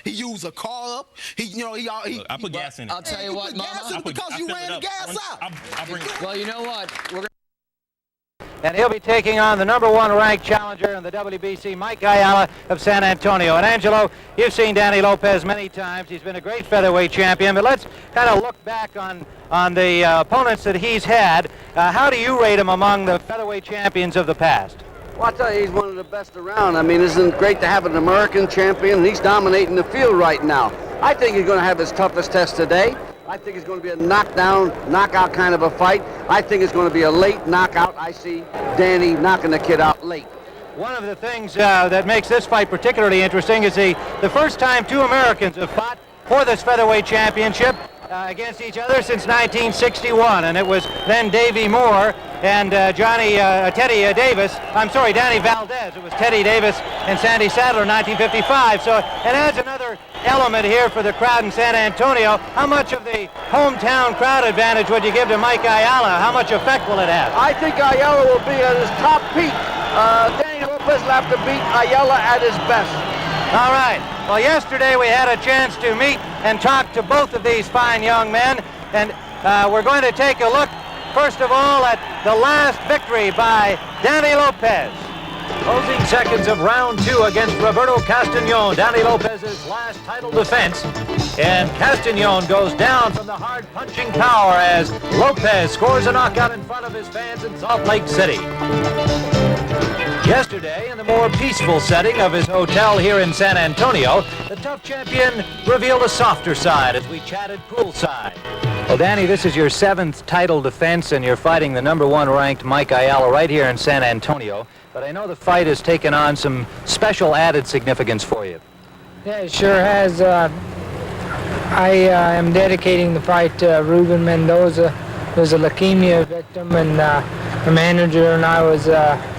He used a car up. Look, I put gas in it. I'll tell you what, Mama. Because you ran the gas out. I'll bring it. Well, you know what? And he'll be taking on the #1 ranked challenger in the WBC, Mike Ayala of San Antonio. And Angelo, you've seen Danny Lopez many times. He's been a great featherweight champion. But let's kind of look back on the opponents that he's had. How do you rate him among the featherweight champions of the past? Well, I tell you, he's one of the best around. I mean, isn't it great to have an American champion? He's dominating the field right now. I think he's going to have his toughest test today. I think it's going to be a knockout kind of a fight. I think it's going to be a late knockout. I see Danny knocking the kid out late. One of the things that makes this fight particularly interesting is the first time two Americans have fought for this featherweight championship against each other since 1961, and it was then Davey Moore and Danny Valdez. It was Teddy Davis and Sandy Sadler in 1955. So it adds another element here for the crowd in San Antonio. How much of the hometown crowd advantage would you give to Mike Ayala? How much effect will it have? I think Ayala will be at his top peak. Danny Lopez will have to beat Ayala at his best. All right. Well, yesterday we had a chance to meet and talk to both of these fine young men, and we're going to take a look, first of all, at the last victory by Danny Lopez. Closing seconds of round 2 against Roberto Castañón, Danny Lopez's last title defense. And Castañón goes down from the hard-punching power as Lopez scores a knockout in front of his fans in Salt Lake City. Yesterday, in the more peaceful setting of his hotel here in San Antonio, the tough champion revealed a softer side as we chatted poolside. Well, Danny, this is your 7th title defense, and you're fighting the #1 ranked Mike Ayala right here in San Antonio. But I know the fight has taken on some special added significance for you. Yeah, it sure has. I am dedicating the fight to Ruben Mendoza, who's a leukemia victim, and the manager and I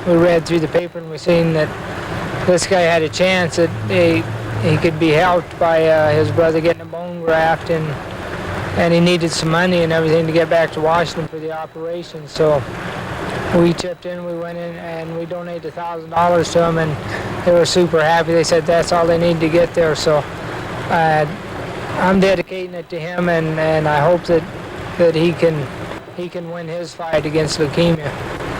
we read through the paper and we seen that this guy had a chance that he could be helped by his brother getting a bone graft, and he needed some money and everything to get back to Washington for the operation. So we chipped in, we went in, and we donated $1,000 to them, and they were super happy. They said that's all they need to get there. So I'm dedicating it to him, and I hope that he can win his fight against leukemia.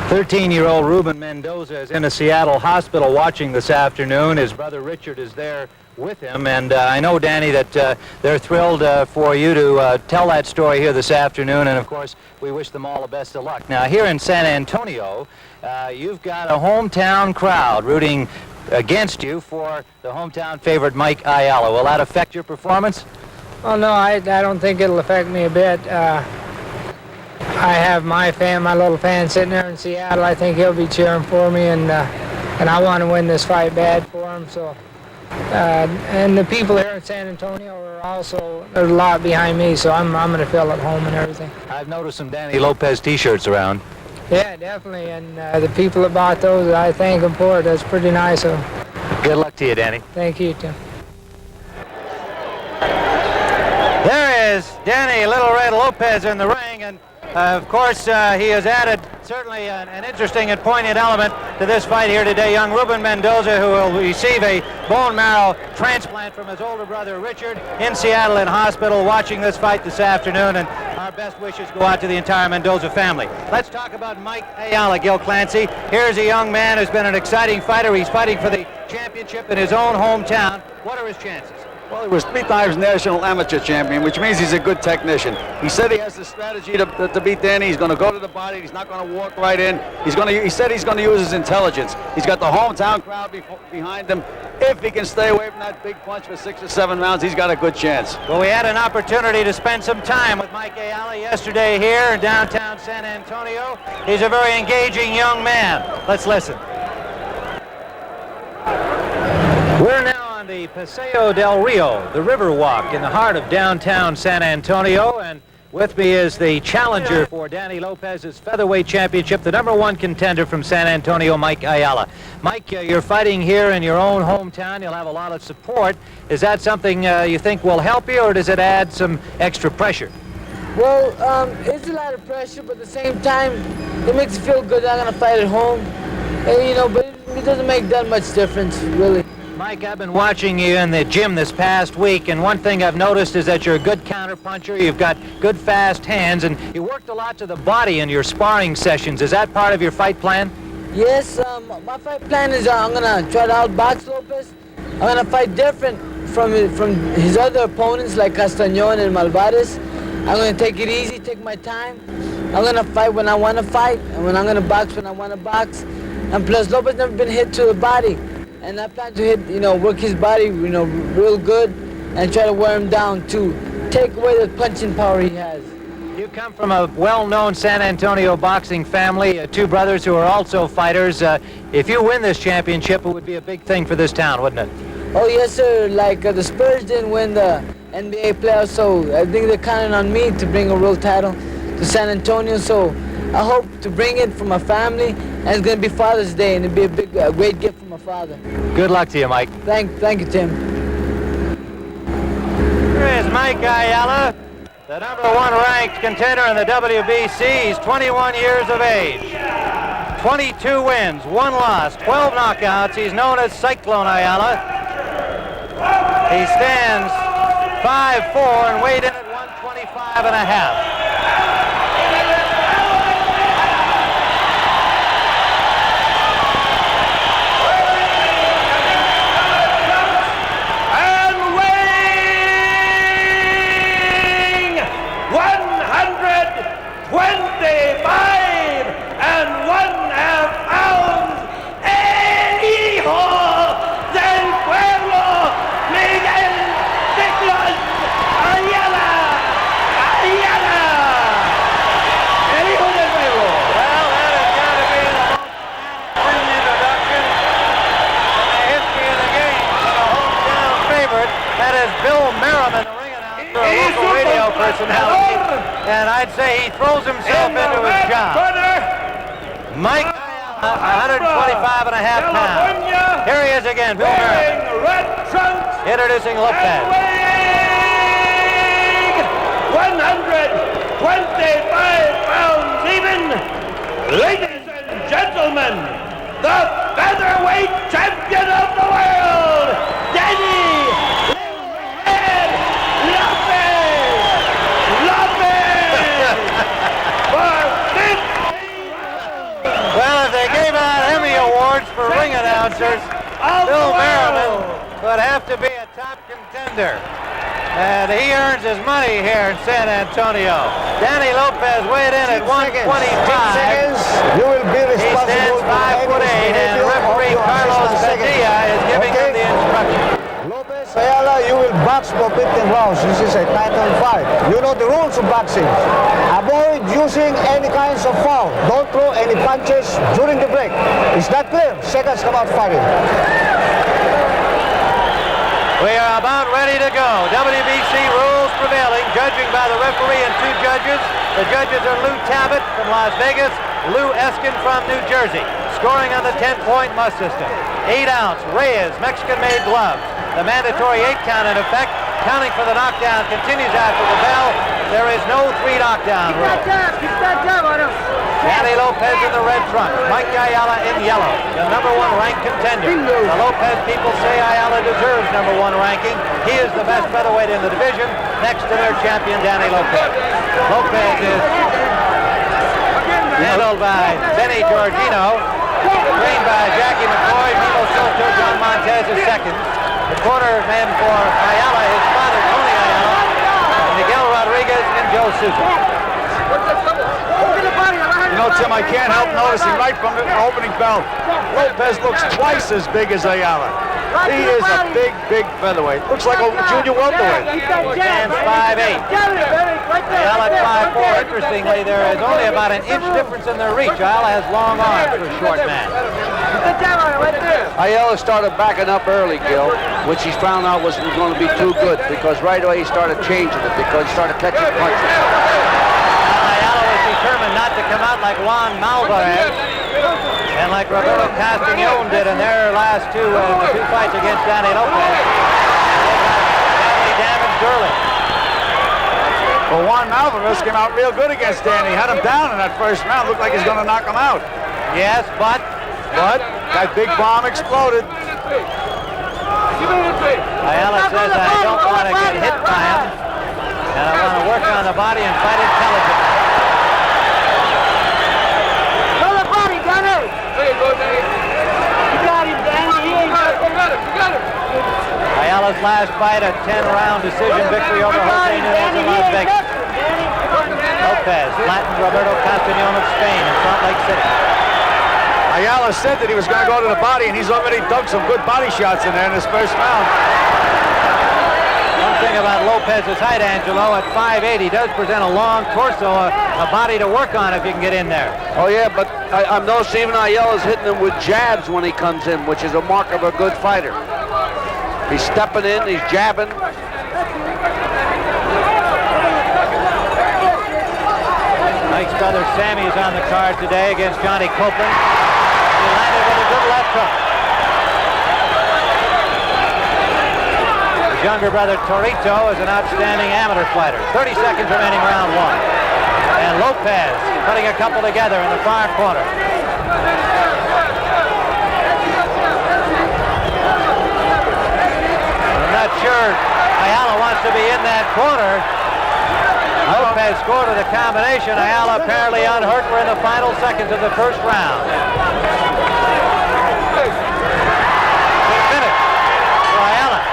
13-year-old Ruben Mendoza is in a Seattle hospital watching this afternoon. His brother Richard is there with him, and I know, Danny, that they're thrilled for you to tell that story here this afternoon, and of course we wish them all the best of luck. Now, here in San Antonio, you've got a hometown crowd rooting against you for the hometown favorite Mike Ayala. Will that affect your performance? Oh no, I don't think it'll affect me a bit. I have my little fan sitting there in Seattle. I think he'll be cheering for me, and I want to win this fight bad for him. So, and the people here in San Antonio there's a lot behind me, so I'm going to feel at home and everything. I've noticed some Danny Lopez T-shirts around. Yeah, definitely, and the people that bought those, I thank them for it. That's pretty nice of them. Good luck to you, Danny. Thank you, Tim. There is Danny Little Red Lopez in the ring, and of course, he has added certainly an interesting and poignant element to this fight here today. Young Ruben Mendoza, who will receive a bone marrow transplant from his older brother Richard in Seattle in hospital, watching this fight this afternoon, and our best wishes go out to the entire Mendoza family. Let's talk about Mike Ayala, Gil Clancy. Here's a young man who's been an exciting fighter. He's fighting for the championship in his own hometown. What are his chances? Well, he was 3 times national amateur champion, which means he's a good technician. He said he has the strategy to beat Danny. He's going to go to the body. He's not going to walk right in. He said he's going to use his intelligence. He's got the hometown crowd behind him. If he can stay away from that big punch for 6 or 7 rounds, he's got a good chance. Well, we had an opportunity to spend some time with Mike Ayala yesterday here in downtown San Antonio. He's a very engaging young man. Let's listen. We're now on the Paseo del Rio, the Riverwalk in the heart of downtown San Antonio, and with me is the challenger for Danny Lopez's featherweight championship, the #1 contender from San Antonio, Mike Ayala. Mike, you're fighting here in your own hometown. You'll have a lot of support. Is that something you think will help you, or does it add some extra pressure? Well, it's a lot of pressure, but at the same time, it makes you feel good. I'm going to fight at home, and, but it doesn't make that much difference, really. Mike, I've been watching you in the gym this past week, and one thing I've noticed is that you're a good counterpuncher. You've got good, fast hands, and you worked a lot to the body in your sparring sessions. Is that part of your fight plan? Yes, my fight plan is I'm gonna try to outbox Lopez. I'm gonna fight different from his other opponents like Castañón and Malvarez. I'm gonna take it easy, take my time. I'm gonna fight when I want to fight, and I'm gonna box when I want to box. And plus, Lopez never been hit to the body, and I plan to hit, work his body, real good, and try to wear him down to take away the punching power he has. You come from a well-known San Antonio boxing family, two brothers who are also fighters. If you win this championship, it would be a big thing for this town, wouldn't it? Oh, yes, sir. Like the Spurs didn't win the NBA playoffs, so I think they're counting on me to bring a real title to San Antonio. So I hope to bring it for my family, and it's going to be Father's Day, and it'll be a great gift for my father. Good luck to you, Mike. Thank you, Tim. Here is Mike Ayala, the #1 ranked contender in the WBC. He's 21 years of age. 22 wins, 1 loss, 12 knockouts. He's known as Cyclone Ayala. He stands 5'4" and weighed in at 125.5. And weighing 125 and 1/2 pounds, el hijo del pueblo, Miguel Cyclone Ayala. Ayala. El hijo del pueblo. Well, that has got to be the most introduction in the history of the game for the hometown favorite. That is Bill Merriman, the ring announcer, a local radio personality. And I'd say he throws himself into his job. Mike Ayala, 125.5 pounds. Here he is again, Bill Merriman. Red trunks. Introducing Lopez. And weighing 125 pounds even. Ladies and gentlemen, the featherweight champion of the world, Danny Red Lopez. Lopez for 15. Well, if they gave out Emmy Awards for ring announcers, Bill Merriman would have to be a top contender. And he earns his money here in San Antonio. Danny Lopez weighed in at 125. You will be He stands 5'8", and referee Carlos Padilla is giving him the instruction. Lopez Ayala, you will box for 15 rounds. This is a title fight. You know the rules of boxing. Avoid using any kinds of foul. Don't throw any punches during the break. Is that clear? Seconds come out fighting. We are about ready to go. WBC rules prevailing, judging by the referee and 2 judges. The judges are Lou Tabbitt from Las Vegas, Lou Eskin from New Jersey. Scoring on the 10-point must system. 8-ounce Reyes Mexican-made gloves. The mandatory 8 count in effect. Counting for the knockdown continues after the bell. There is no 3 knockdown rule. Danny Lopez in the red trunk. Mike Ayala in yellow. The #1 ranked contender. The Lopez people say Ayala deserves #1 ranking. He is the best featherweight in the division, next to their champion Danny Lopez. Lopez is handled by Benny Giorgino, trained by Jackie McCoy, Milo Soto, John Montez is second. The quarterman for Ayala, his father Tony Ayala, Miguel Rodriguez, and Joe Sousa. You know, Tim, I can't help noticing right from the opening bell, Lopez looks twice as big as Ayala. He is a big, big featherweight. Looks like a junior welterweight. Stands 5'8". Ayala at 5'4". Interestingly, there is only about an inch difference in their reach. Ayala has long arms for a short man. Ayala started backing up early, Gil, which he found out was going to be too good because right away he started changing it because he started catching punches. Ayala was determined not to come out like Juan Malvarez and like Roberto Castañón did in their last two fights against Danny Lopez. They got badly damaged early. Well, Juan Malvarez came out real good against Danny. Had him down in that first round. Looked like he's going to knock him out. Yes, but that big bomb exploded. Ayala says, I don't want to get hit by him, and I want to work on the body and fight intelligently. Go the body, Gunner! There you go, Danny. You got him, Danny. You got him. Ayala's last fight, a 10-round decision victory over Jose Nunez in Las Vegas. Lopez flattened Roberto Castañón of Spain in Salt Lake City. Ayala said that he was going to go to the body, and he's already dug some good body shots in there in his first round. One thing about Lopez's height, Angelo, at 5'8", he does present a long torso, a body to work on if you can get in there. Oh, yeah, but I'm noticing even Ayala's hitting him with jabs when he comes in, which is a mark of a good fighter. He's stepping in, he's jabbing. Mike's brother Sammy is on the card today against Johnny Copeland. He landed with a good left hook. His younger brother Torito is an outstanding amateur fighter. 30 seconds remaining round one. And Lopez putting a couple together in the far corner. I'm not sure Ayala wants to be in that corner. Lopez scored with a combination. Ayala apparently unhurt. We're in the final seconds of the first round. Good finish for Ayala.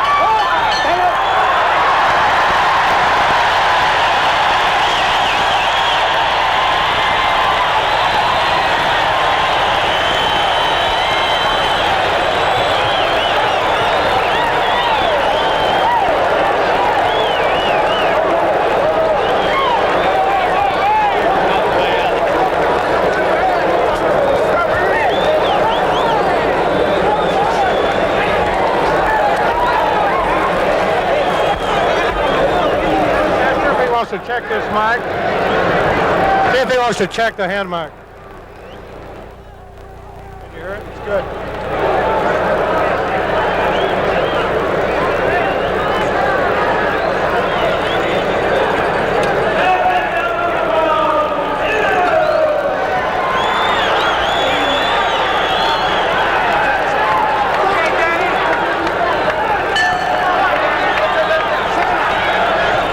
To check this mark. See if he wants to check the hand mark. Can you hear it? It's good.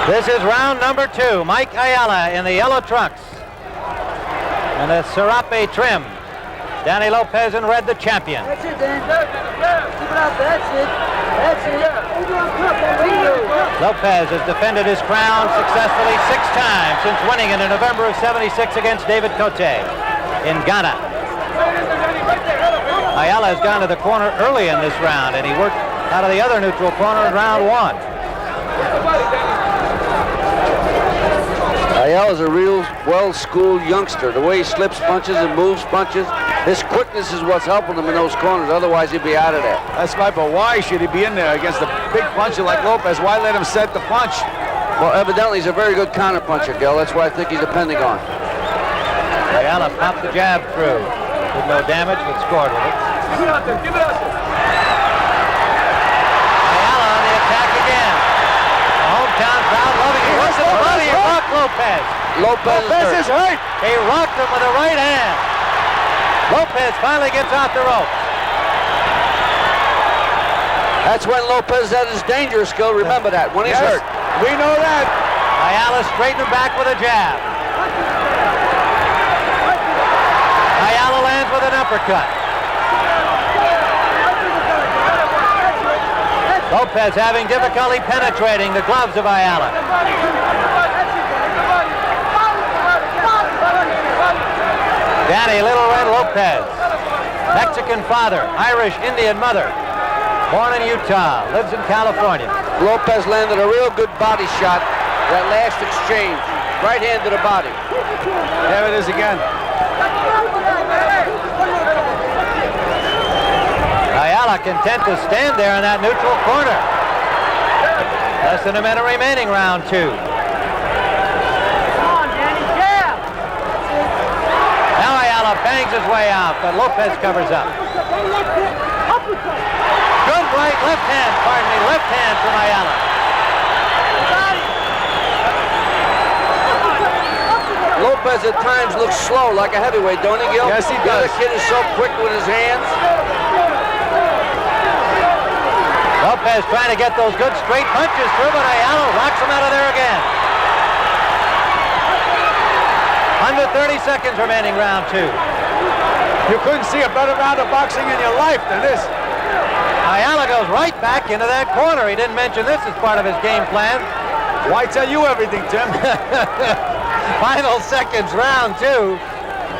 This is round number 2. Mike Ayala in the yellow trunks and the serape trim. Danny Lopez in red, the champion. That's it, Dan. Keep it up. That's it. Lopez has defended his crown successfully 6 times since winning it in November of '76 against David Cote in Ghana. Ayala has gone to the corner early in this round, and he worked out of the other neutral corner in round 1. Ayala's a real well-schooled youngster. The way he slips punches and moves punches, his quickness is what's helping him in those corners. Otherwise, he'd be out of there. That's right, but why should he be in there against a big puncher like Lopez? Why let him set the punch? Well, evidently, he's a very good counter puncher, Gil. That's what I think he's depending on. Ayala popped the jab through. Did no damage, but scored with it. Give it out there. Give it out there. Ayala on the attack again. The hometown crowd loving it. What's in the body? He rocked Lopez. Lopez is hurt. He rocked him with the right hand. Lopez finally gets off the rope. That's when Lopez had his dangerous skill. Remember that, when he's hurt. We know that. Ayala straightened him back with a jab. Ayala lands with an uppercut. Lopez having difficulty penetrating the gloves of Ayala. Danny Little Red Lopez, Mexican father, Irish Indian mother, born in Utah, lives in California. Lopez landed a real good body shot, that last exchange. Right hand to the body. There it is again. Ayala content to stand there in that neutral corner. Less than a minute remaining, round 2. Now Ayala bangs his way out, but Lopez covers up. Good right left hand, left hand from Ayala. Lopez at times looks slow, like a heavyweight, don't he, Gil? Yes, he The other does. kid is so quick with his hands. Lopez trying to get those good straight punches through, but Ayala rocks him out of there again. Under 30 seconds remaining, round 2. You couldn't see a better round of boxing in your life than this. Ayala goes right back into that corner. He didn't mention this as part of his game plan. Why tell you everything, Tim? Final seconds, round 2.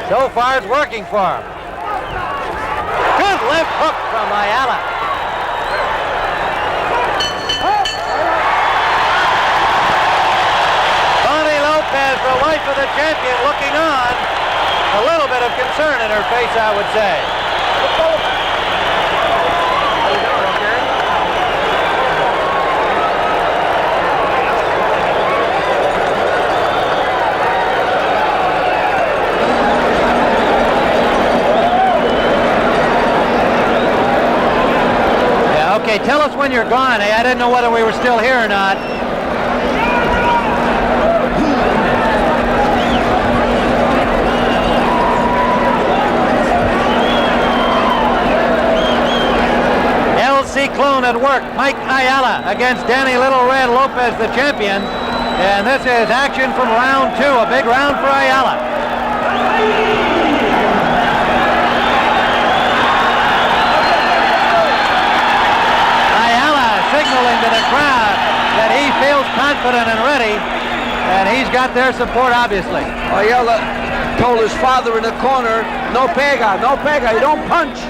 So far, it's working for him. Good left hook from Ayala. Lopez, the wife of the champion, looking on. A little bit of concern in her face, I would say. Yeah, okay, tell us when you're gone. Hey, I didn't know whether we were still here or not. Clone at work. Mike Ayala against Danny Little Red Lopez, the champion. And this is action from round 2. A big round for Ayala. Ayala signaling to the crowd that he feels confident and ready. And he's got their support, obviously. Ayala told his father in the corner, no pega, you don't punch.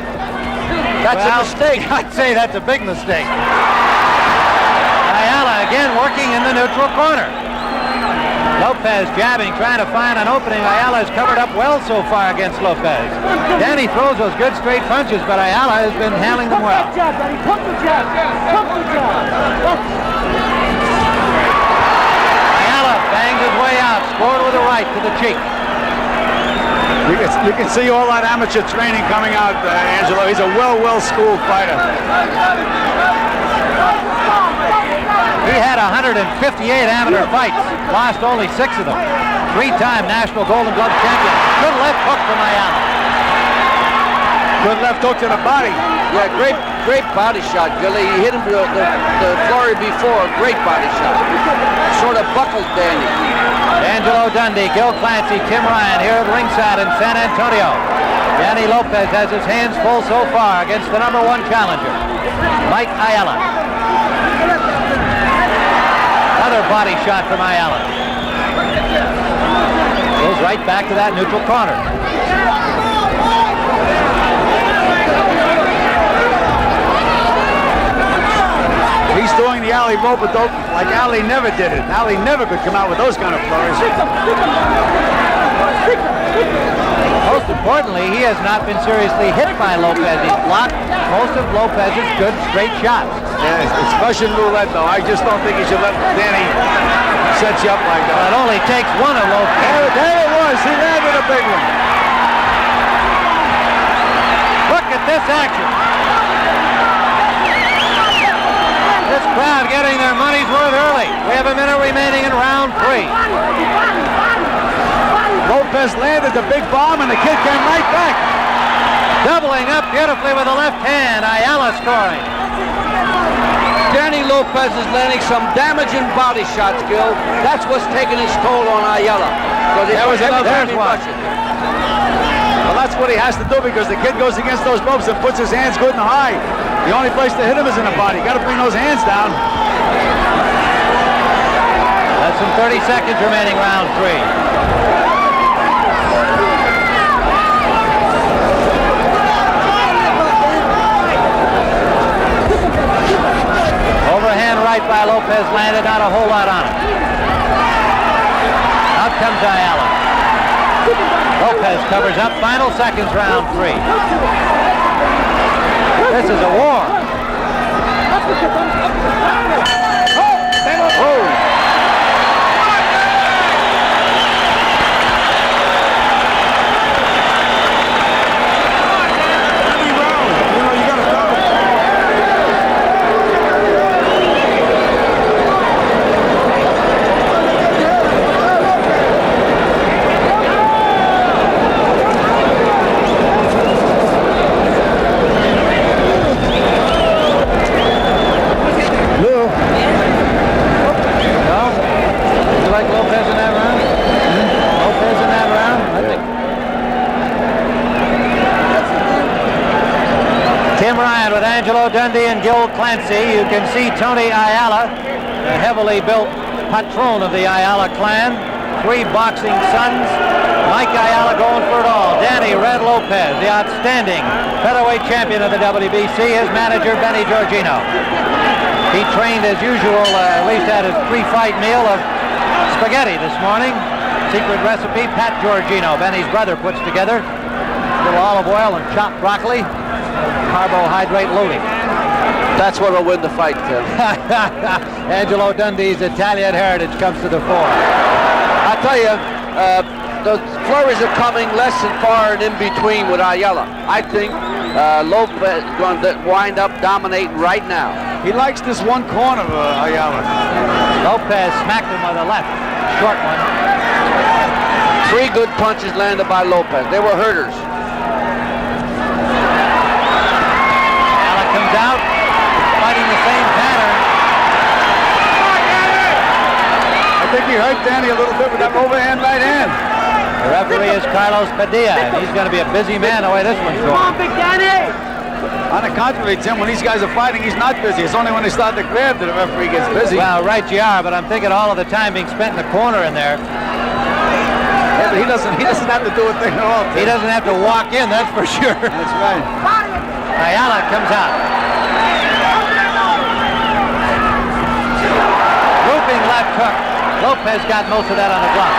That's a mistake. I'd say that's a big mistake. Ayala again working in the neutral corner. Lopez jabbing, trying to find an opening. Ayala has covered up well so far against Lopez. Danny throws those good straight punches, but Ayala has been handling them well. Ayala bangs his way out, scored with a right to the cheek. You can see all that amateur training coming out, Angelo. He's a well-schooled fighter. He had 158 amateur fights, lost only 6 of them. 3-time National Golden Glove champion. Good left hook from Ayala. Good left hook to the body. Yeah, great body shot, Billy. He hit him the flurry before. Great body shot. Sort of buckled Danny. Angelo Dundee, Gil Clancy, Tim Ryan here at ringside in San Antonio. Danny Lopez has his hands full so far against the #1 challenger, Mike Ayala. Another body shot from Ayala. Goes right back to that neutral corner. He's throwing the alley rope-a-dope like Ali never did it. Ali never could come out with those kind of flurries. Most importantly, he has not been seriously hit by Lopez. He's blocked most of Lopez's good straight shots. Yeah, it's Russian roulette, though. I just don't think he should let Danny set you up like that. Well, it only takes one of Lopez. There it was. He landed a big one. Look at this action. This crowd getting their money's worth early. We have a minute remaining in round 3. Lopez landed the big bomb, and the kid came right back. Doubling up beautifully with the left hand. Ayala scoring. Danny Lopez is landing some damaging body shots, Gil. That's what's taking his toll on Ayala. That was another one. Well, that's what he has to do, because the kid goes against those ropes and puts his hands good and high. The only place to hit him is in the body. Got to bring those hands down. Less than 30 seconds remaining, round 3. Overhand right by Lopez landed, not a whole lot on it. Out comes Ayala. Lopez covers up, final seconds, round 3. This is a war. Oh. Tim Ryan with Angelo Dundee and Gil Clancy. You can see Tony Ayala, the heavily built patron of the Ayala clan. 3 boxing sons. Mike Ayala going for it all. Danny Red Lopez, the outstanding featherweight champion of the WBC. His manager, Benny Giorgino. He trained as usual, at least had his pre-fight meal of spaghetti this morning. Secret recipe, Pat Giorgino, Benny's brother, puts together. A little olive oil and chopped broccoli. Carbohydrate loading. That's what'll win the fight, Tim. Angelo Dundee's Italian heritage comes to the fore. I tell you, the flurries are coming less and far and in between with Ayala. I think Lopez is going to wind up dominating right now. He likes this one corner of Ayala. Lopez smacked him with a left, short one. 3 good punches landed by Lopez. They were hurters. Ayala comes out, fighting the same pattern. I think he hurt Danny a little bit with that overhand right hand. The referee is Carlos Padilla, and he's going to be a busy man the way this one's going. Come on, Big Danny! On the contrary, Tim, when these guys are fighting, he's not busy. It's only when they start to grab that the referee gets busy. Well, right you are, but I'm thinking all of the time being spent in the corner in there. Yeah, but he doesn't have to do a thing at all, Tim. He doesn't have to walk in, that's for sure. That's right. Ayala comes out. Looping left hook. Lopez got most of that on the block.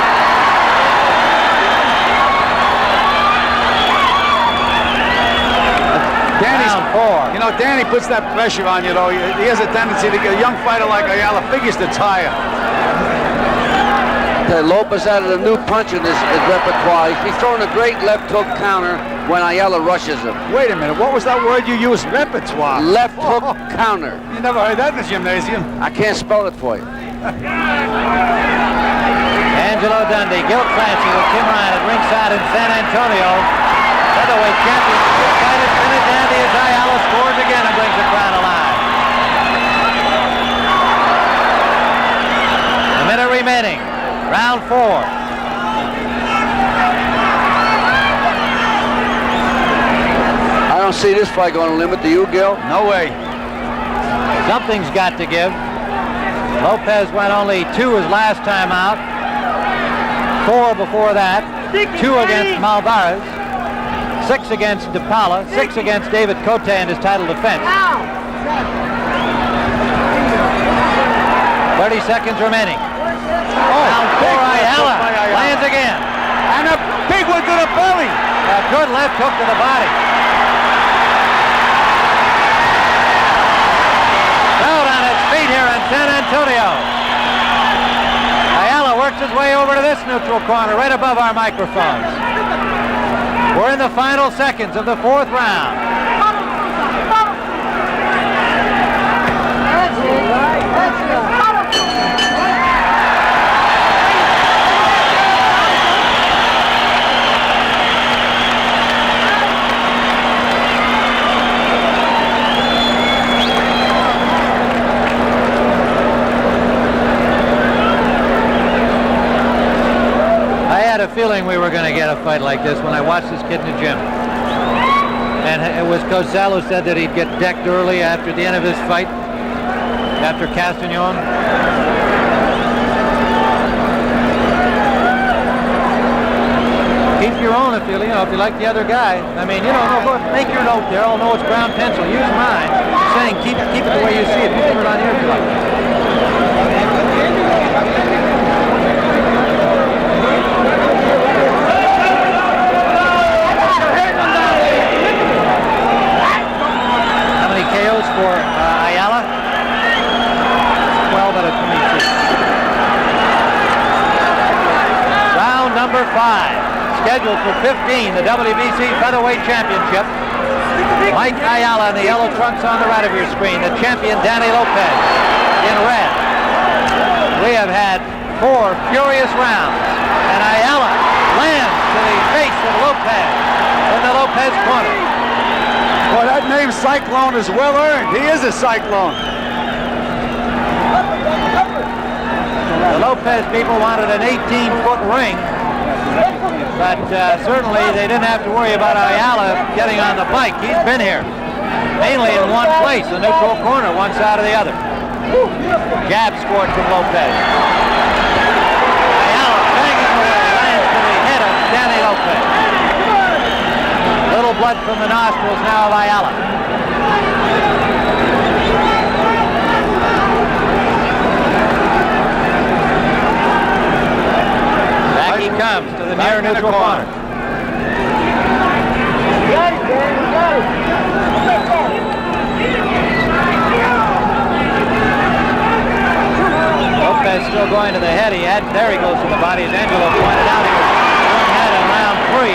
You know, Danny puts that pressure on you, though. He has a tendency to get a young fighter like Ayala figures to tire. Lopez added a new punch in his repertoire. He's throwing a great left hook counter when Ayala rushes him. Wait a minute, what was that word you used? Repertoire. Left hook counter. You never heard that in the gymnasium. I can't spell it for you. Angelo Dundee, Gil Clancy with Tim Ryan at ringside in San Antonio. Featherweight championship fight is finished. Dandy as Ayala scores again and brings the crowd alive. A minute remaining. Round 4. I don't see this fight going to limit. Do you, Gil? No way. Something's got to give. Lopez went only 2 his last time out. 4 before that. 2 against Malvarez. 6 against DePaula. 6 against David Cote in his title defense. 30 seconds remaining. Round 4, Ayala lands again. And a big one to the belly. A good left hook to the body. Out on its feet here in San Antonio. Ayala works his way over to this neutral corner right above our microphones. We're in the final seconds of the 4th round. I had a feeling we were going to get a fight like this when I watched this kid in the gym. And it was Cosell who said that he'd get decked early after the end of his fight, after Castagnon. Keep your own if you like the other guy. I mean, make your note there. I'll know it's brown pencil. Use mine. I'm saying keep it the way you see it. You can turn it on here if you like. KOs for Ayala. 12 out of 22. Round number 5. Scheduled for 15, the WBC Featherweight Championship. Mike Ayala in the yellow trunks on the right of your screen. The champion, Danny Lopez, in red. We have had 4 furious rounds. And Ayala lands to the face of Lopez in the Lopez corner. Boy, that name Cyclone is well earned. He is a cyclone. The Lopez people wanted an 18-foot ring, but certainly they didn't have to worry about Ayala getting on the bike. He's been here. mainly in one place, the neutral corner, one side or the other. Jab scored from Lopez. Ayala banging away, lands to the head of Danny Lopez. Little blood from the nostrils now of Ayala. Back he comes to the near neutral corner. Lopez still going to the head. There he goes to the body. As Angelo pointed out, he was one head in round 3.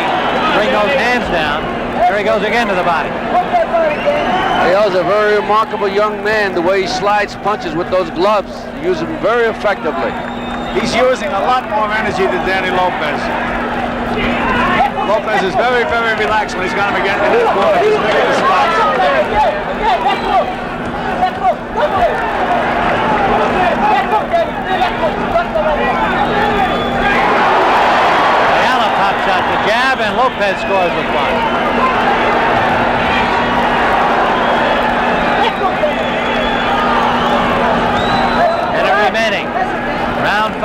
Bring those hands down. There he goes again to the body. Ayala's a very remarkable young man, the way he slides punches with those gloves. He uses them very effectively. He's using a lot more energy than Danny Lopez. Lopez is very, very relaxed when he's got him again in his corner. He's making the spots. Ayala pops out the jab, and Lopez scores with one. Minute remaining. Round 5.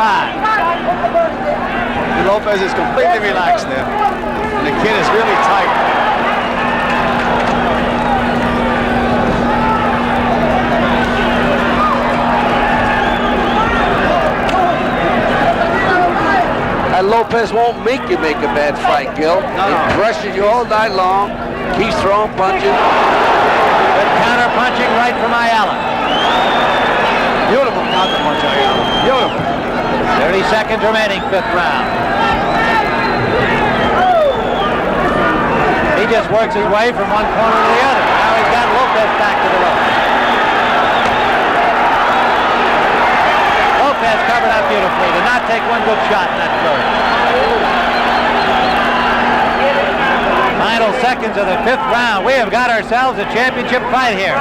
Lopez is completely relaxed there. And the kid is really tight. And Lopez won't make you make a bad fight, Gil. No. He's rushing you all night long. Keeps throwing punches. Good counter punching right from Ayala. Beautiful counter punch, Ayala. Beautiful. 30 seconds remaining, 5th round. He just works his way from one corner to the other. Now he's got Lopez back to the rope. Lopez covered up beautifully. Did not take one good shot in that third. Final seconds of the 5th round. We have got ourselves a championship fight here.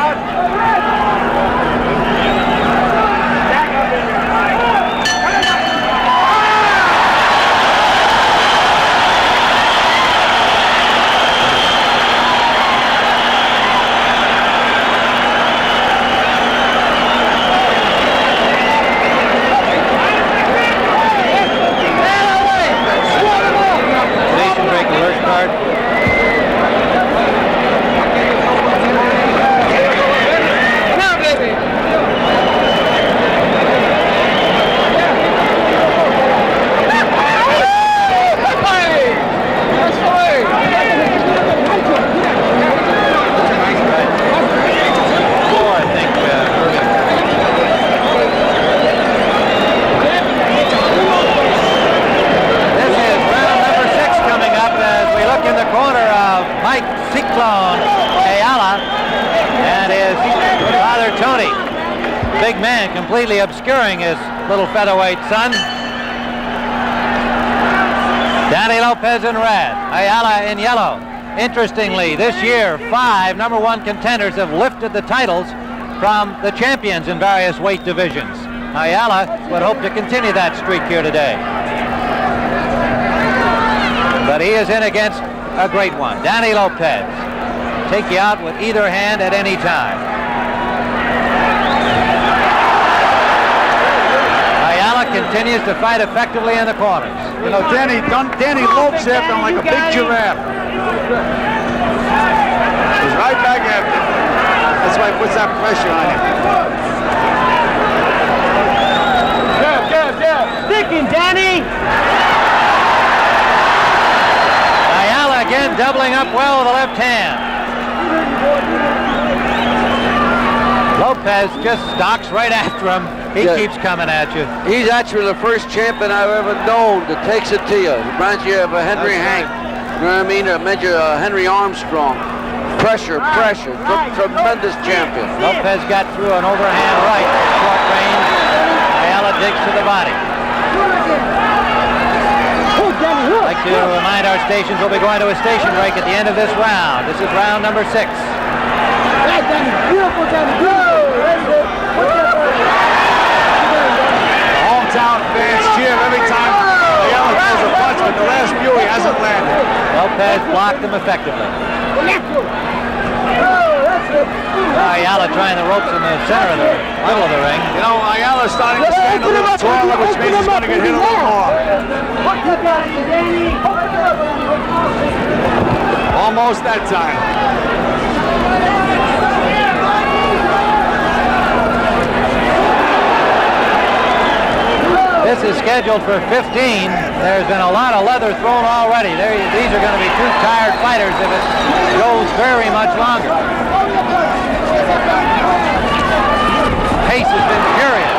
Ayala and his father Tony. Big man completely obscuring his little featherweight son. Danny Lopez in red, Ayala in yellow. Interestingly, this year 5 #1 contenders have lifted the titles from the champions in various weight divisions. Ayala would hope to continue that streak here today. But he is in against a great one, Danny Lopez. Take you out with either hand at any time. Ayala continues to fight effectively in the corners. You know, Danny lopes after him like a big giraffe. He's right back after him. That's why he puts that pressure on him. Sticking, Danny! Ayala again doubling up well with the left hand. Lopez just stalks right after him. He keeps coming at you. He's actually the first champion I've ever known that takes it to you. Reminds you of a Henry Hank. You know what I mean? Henry Armstrong. Pressure. Tremendous champion. Lopez got through an overhand right, short range. Ayala digs to the body. I'd like to remind our stations we'll be going to a station break at the end of this round. This is round number 6. Right, Danny. Beautiful, Danny. The hometown fans cheer every time Ayala throws a punch, but the last few he hasn't landed. Lopez blocked him effectively. Ayala trying the ropes in the center of the middle of the ring. You know, Ayala's starting to stand a little taller, which means he's going to get hit a little more. Almost that time. This is scheduled for 15. There's been a lot of leather thrown already. These are going to be two tired fighters if it goes very much longer. Pace has been furious.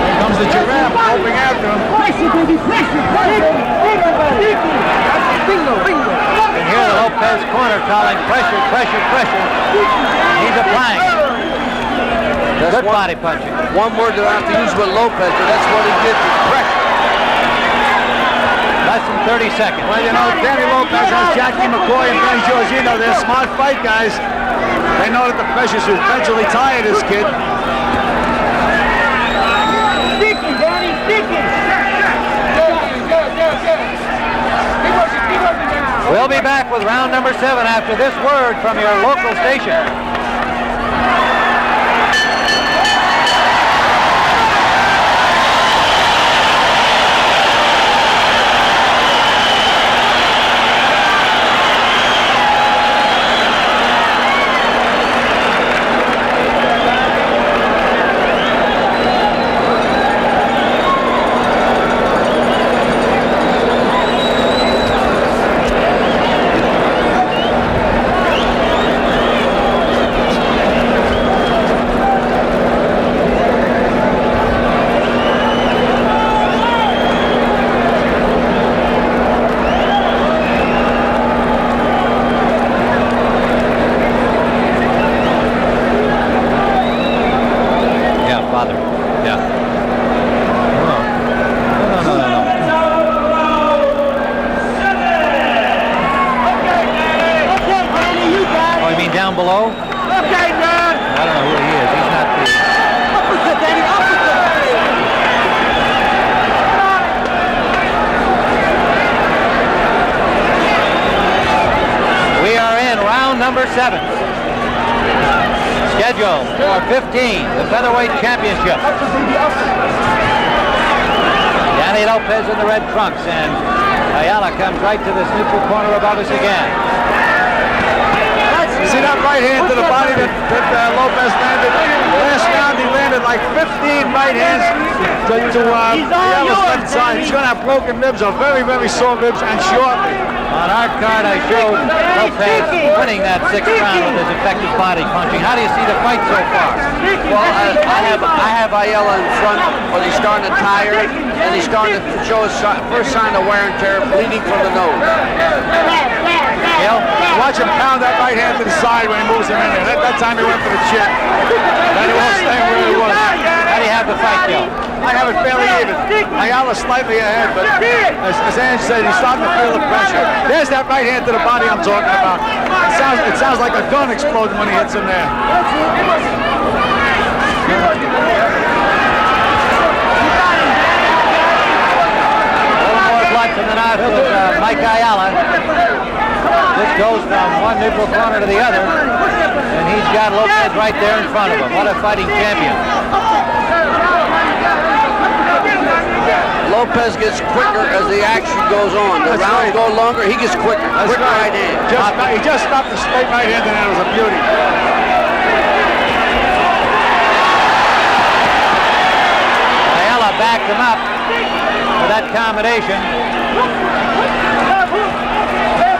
Here comes the giraffe hoping after him. And here the Lopez corner calling pressure, pressure, pressure. He's applying it. Good body punching. One word that I have to use with Lopez, but that's what he did, pressure. Less than 30 seconds. Well, you know, Danny Lopez has Jackie McCoy and Ben Giorgino. They're smart fight guys. They know that the pressure should eventually tire this kid. Sticky, Danny, sticky. We'll be back with round number 7 after this word from your local station. Down below? Okay, man. I don't know who he is. He's not the... Uppercut, Danny, uppercut. We are in round number 7. Scheduled for 15, the featherweight championship. Danny Lopez in the red trunks, and Ayala comes right to this neutral corner above us again. You see that right hand to the body that Lopez landed? Last round he landed like 15 right hands to Ayala's left side. He's going to have broken ribs, or very, very sore ribs, and shortly. On our card, I showed Lopez winning that 6th round with his effective body punching. How do you see the fight so far? Well, I have Ayala in front, but he's starting to tire, and he's starting to show his first sign of wear and tear, bleeding from the nose. Watch him pound that right hand to the side when he moves him in there. That time he went for the chin. Then he won't stay where he was. How do you have the fight, Joe? I have it fairly even. Ayala slightly ahead, but as Ange said, he's starting to feel the pressure. There's that right hand to the body I'm talking about. It sounds like a gun exploding when he hits him there. From the knife of Mike Ayala. This goes from one neutral corner to the other, and he's got Lopez right there in front of him. What a fighting champion. Lopez gets quicker as the action goes on. The rounds go longer, he gets quicker. Quick right hand. He just stopped the straight right hand, and that was a beauty. Ayala backed him up for that combination.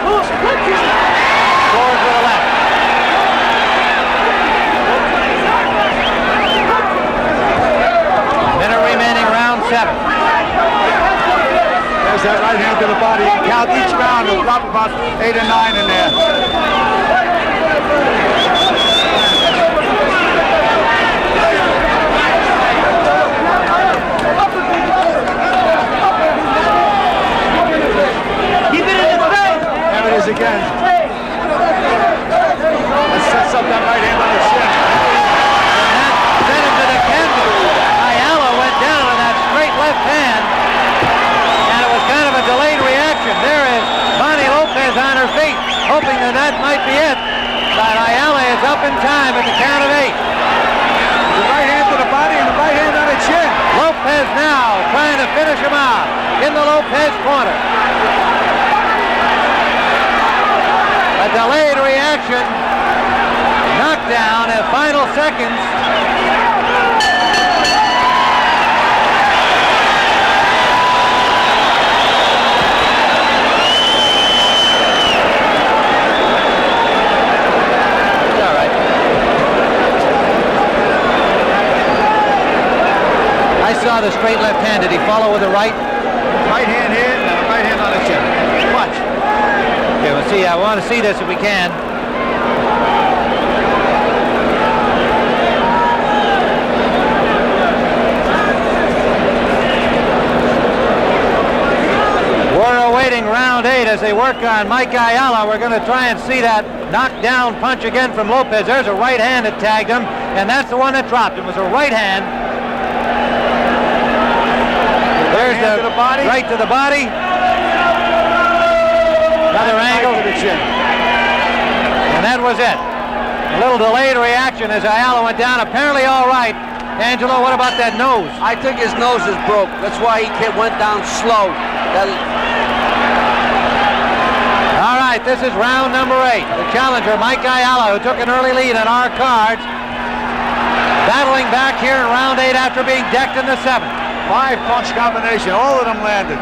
Scores with a left. Minute remaining, round 7. There's that right hand to the body. You can count each round. He'll drop about 8 or 9 in there. There it is again. That sets up that right hand on the chin. Sent him to the canvas. Ayala went down with that straight left hand, and it was kind of a delayed reaction. There is Monty time at the count of 8. The right hand to the body and the right hand on the chin. Lopez now trying to finish him off in the Lopez corner. A delayed reaction. Knockdown in the final seconds. Saw the straight left hand. Did he follow with the right? Right hand here and the right hand on the chin. Watch. Okay, we'll see. I want to see this if we can. We're awaiting round 8 as they work on Mike Ayala. We're going to try and see that knockdown punch again from Lopez. There's a right hand that tagged him, and that's the one that dropped him. It was a right hand. There's the right to the body. Another angle. To the chin. And that was it. A little delayed reaction as Ayala went down. Apparently all right. Angelo, what about that nose? I think his nose is broke. That's why he went down slow. All right, this is round number 8. The challenger, Mike Ayala, who took an early lead on our cards, battling back here in round 8 after being decked in the 7th. 5-punch combination. All of them landed.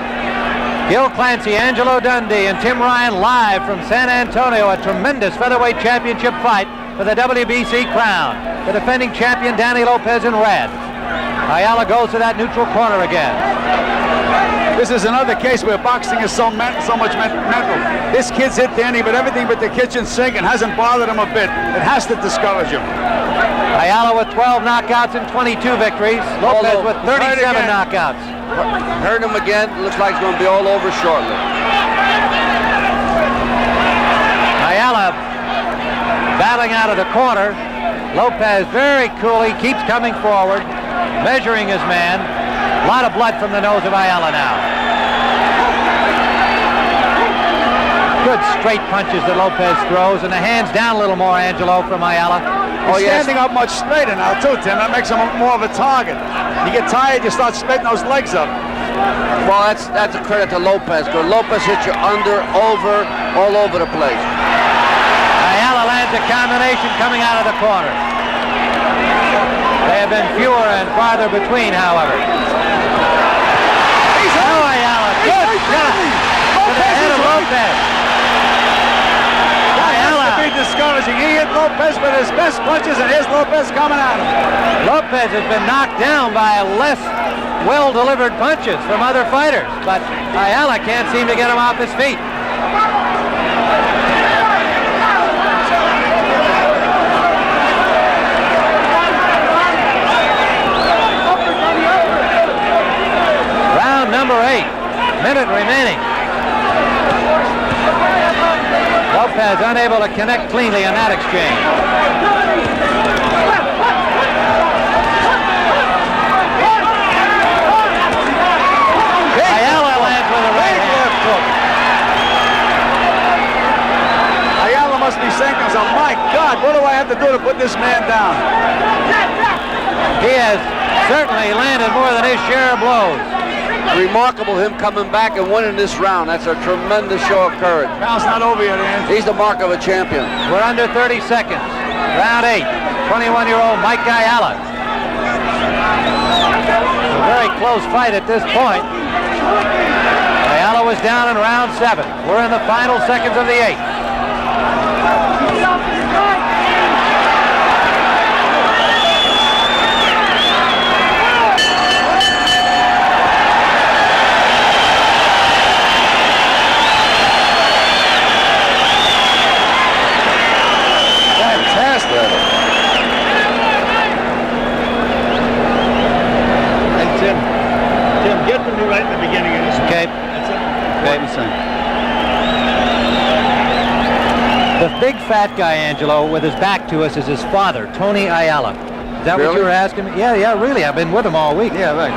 Gil Clancy, Angelo Dundee, and Tim Ryan live from San Antonio. A tremendous featherweight championship fight for the WBC crown. The defending champion, Danny Lopez, in red. Ayala goes to that neutral corner again. This is another case where boxing is so much mental. This kid's hit Danny, but everything but the kitchen sink and hasn't bothered him a bit. It has to discourage him. Ayala with 12 knockouts and 22 victories. Lopez with 37 knockouts. Hurt him again. Looks like it's going to be all over shortly. Ayala battling out of the corner. Lopez very coolly keeps coming forward, measuring his man. A lot of blood from the nose of Ayala now. Good straight punches that Lopez throws, and the hands down a little more, Angelo, from Ayala. He's standing up much straighter now, too, Tim. That makes him more of a target. You get tired, you start splitting those legs up. Well, that's a credit to Lopez, because Lopez hits you under, over, all over the place. Ayala lands a combination coming out of the corner. They have been fewer and farther between, however. Ayala, good shot to the head of Lopez. Be discouraging. He hit Lopez with his best punches, and here's Lopez coming at him. Lopez has been knocked down by less well-delivered punches from other fighters, but Ayala can't seem to get him off his feet. Round number 8, minute remaining. Lopez unable to connect cleanly on that exchange. Ayala lands with a right left hook. Ayala must be saying to himself, my God, what do I have to do to put this man down? He has certainly landed more than his share of blows. Remarkable him coming back and winning this round. That's a tremendous show of courage. Round's not over yet, Andy. He's the mark of a champion. We're under 30 seconds. Round 8. 21-year-old Mike Ayala. A very close fight at this point. Ayala was down in round 7. We're in the final seconds of the 8th. And Tim, get to me right in the beginning of this. Okay. That's it. Okay. The big fat guy, Angelo, with his back to us is his father, Tony Ayala. Is that what you were asking me? Yeah, really. I've been with him all week. Yeah, right.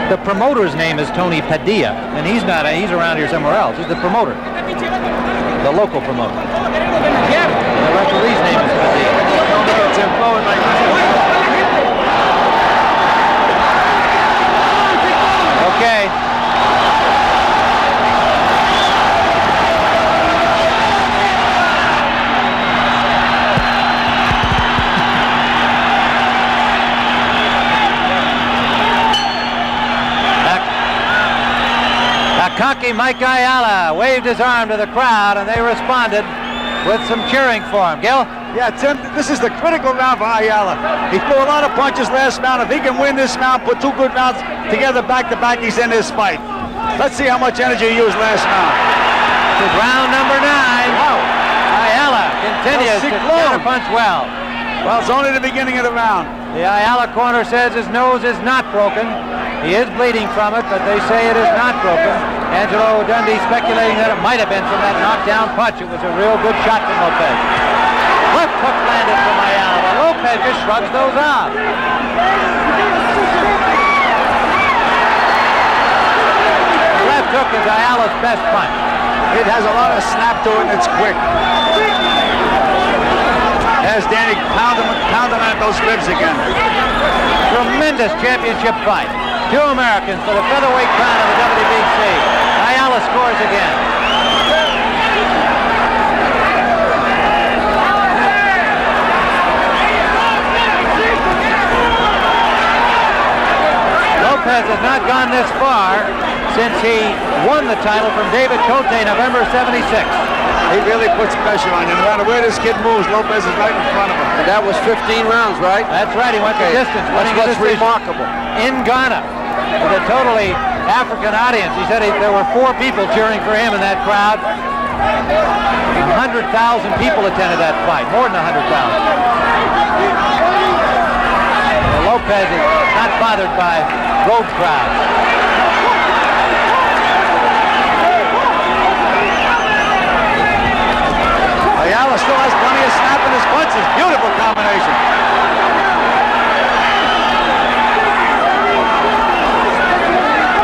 The promoter's name is Tony Padilla, and he's around here somewhere else. He's the promoter. The local promoter. The referee's name is Padilla. cocky Mike Ayala waved his arm to the crowd, and they responded with some cheering for him. Gil? Yeah, Tim, this is the critical round for Ayala. He threw a lot of punches last round. If he can win this round, put two good rounds together back-to-back, he's in this fight. Let's see how much energy he used last round. This is round number 9. Wow. Ayala continues to counterpunch well. Well, it's only the beginning of the round. The Ayala corner says his nose is not broken. He is bleeding from it, but they say it is not broken. Angelo Dundee speculating that it might have been from that knockdown punch. It was a real good shot from Lopez. Left hook landed from Ayala, but Lopez just shrugs those off. The left hook is Ayala's best punch. It has a lot of snap to it, and it's quick. As Danny pounding at those ribs again. Tremendous championship fight. 2 Americans for the featherweight crown of the WBC. Ayala scores again. Lopez has not gone this far since he won the title from David Cote November '76. He really puts pressure on you. No matter where this kid moves, Lopez is right in front of him. And that was 15 rounds, right? That's right. He went the distance. That's what's remarkable. In Ghana, with a totally African audience. He said there were 4 people cheering for him in that crowd. 100,000 people attended that fight. More than 100,000. Lopez is not bothered by road crowds. Ayala still has plenty of snap in his punches. Beautiful combination.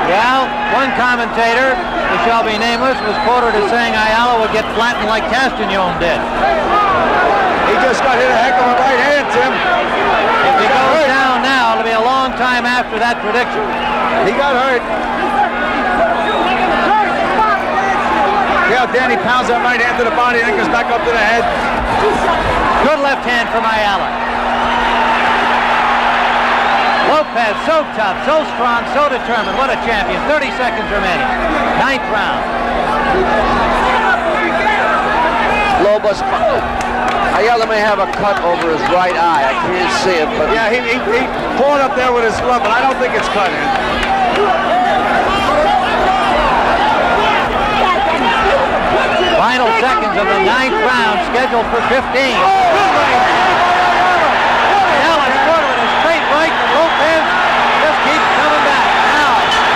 Well, one commentator, who shall be nameless, was quoted as saying Ayala would get flattened like Castagnon did. He just got hit a heck of a right hand, Tim. If he goes down now, it'll be a long time after that prediction. He got hurt. Yeah, Danny pounds that right hand to the body and then goes back up to the head. Good left hand from Ayala. Lopez, so tough, so strong, so determined. What a champion. 30 seconds remaining. 9th round. Lopez, Ayala may have a cut over his right eye. I can't see it, but... Yeah, he pulled up there with his glove, but I don't think it's cut in. Final seconds of the 9th round, scheduled for 15. Ayala scored with a straight right, and Lopez just keeps coming back. Now,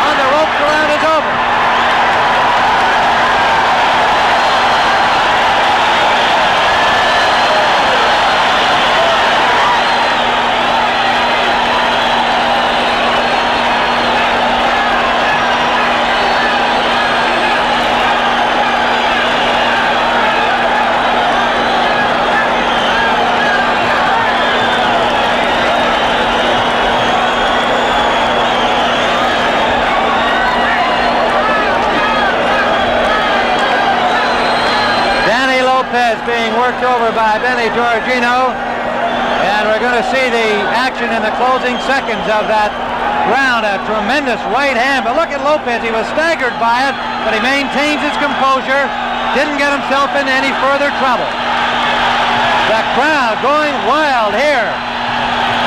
on the rope, the round is over. Lopez being worked over by Benny Giorgino, and we're going to see the action in the closing seconds of that round. A tremendous right hand, but look at Lopez. He was staggered by it, but he maintains his composure, didn't get himself into any further trouble. The crowd going wild here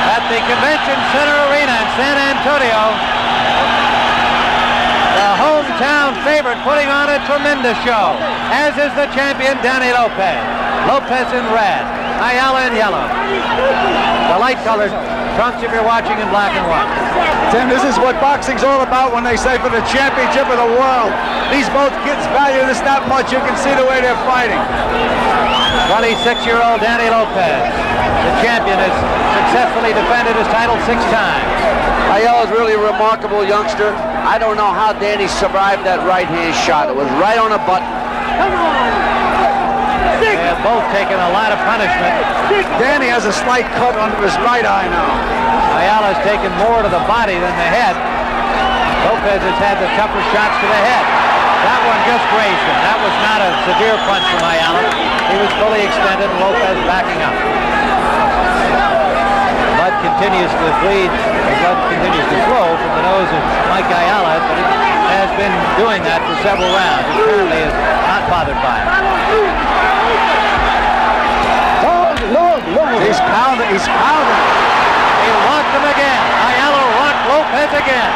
at the Convention Center Arena in San Antonio. The hometown favorite putting on a tremendous show, as is the champion, Danny Lopez. Lopez in red, Ayala in yellow. The light-colored trunks if you're watching in black and white. Tim, this is what boxing's all about when they say for the championship of the world. These both kids value this that much. You can see the way they're fighting. 26-year-old Danny Lopez, the champion, has successfully defended his title 6 times. Ayala's really a remarkable youngster. I don't know how Danny survived that right-hand shot. It was right on a button. They have both taken a lot of punishment. Danny has a slight cut under his right eye now. Ayala's taken more to the body than the head. Lopez has had the tougher shots to the head. That one just grazed him. That was not a severe punch from Ayala. He was fully extended, and Lopez backing up. Blood continues. continues to bleed, the blood continues to flow from the nose of Mike Ayala, but it has been doing that for several rounds. It apparently is not bothered by it. He's pounding. He's pounding. He rocked him again. Ayala rocked Lopez again.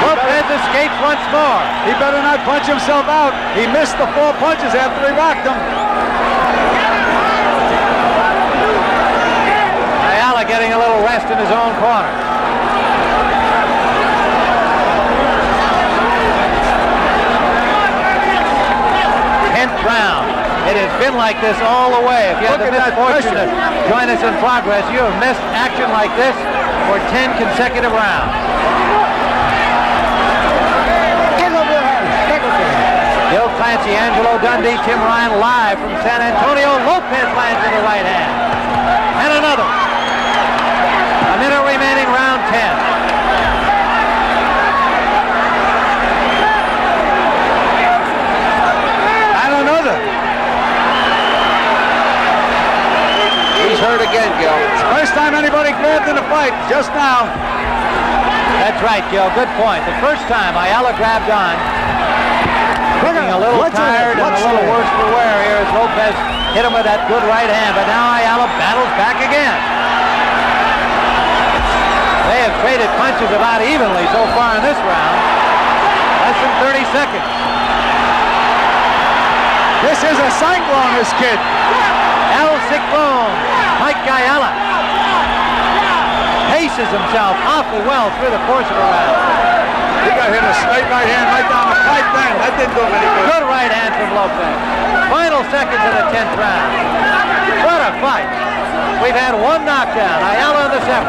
Lopez escapes once more. He better not punch himself out. He missed the 4 punches after he rocked him. Ayala getting a little rest in his own corner. 10th round. It has been like this all the way. If you have the misfortune to join us in progress, you have missed action like this for 10 consecutive rounds. Bill Clancy, Angelo Dundee, Tim Ryan live from San Antonio. Lopez lands in the right hand. And another. A minute remaining, round 10. And another. He's hurt again, Gil. It's the first time anybody grabbed in a fight, just now. That's right, Gil. Good point. The first time Ayala grabbed on, looking a little tired and a little worse for wear here as Lopez hit him with that good right hand. But now Ayala battles back again. They have traded punches about evenly so far in this round. Less than 30 seconds. This is a cyclone, this kid. El Cyclone, Mike Ayala, paces himself awfully well through the course of a round. He got hit a straight right hand right down the pipe then. That didn't do him any good. Good right hand from Lopez. Final seconds of the 10th round. What a fight. We've had one knockdown. Ayala in the 7th.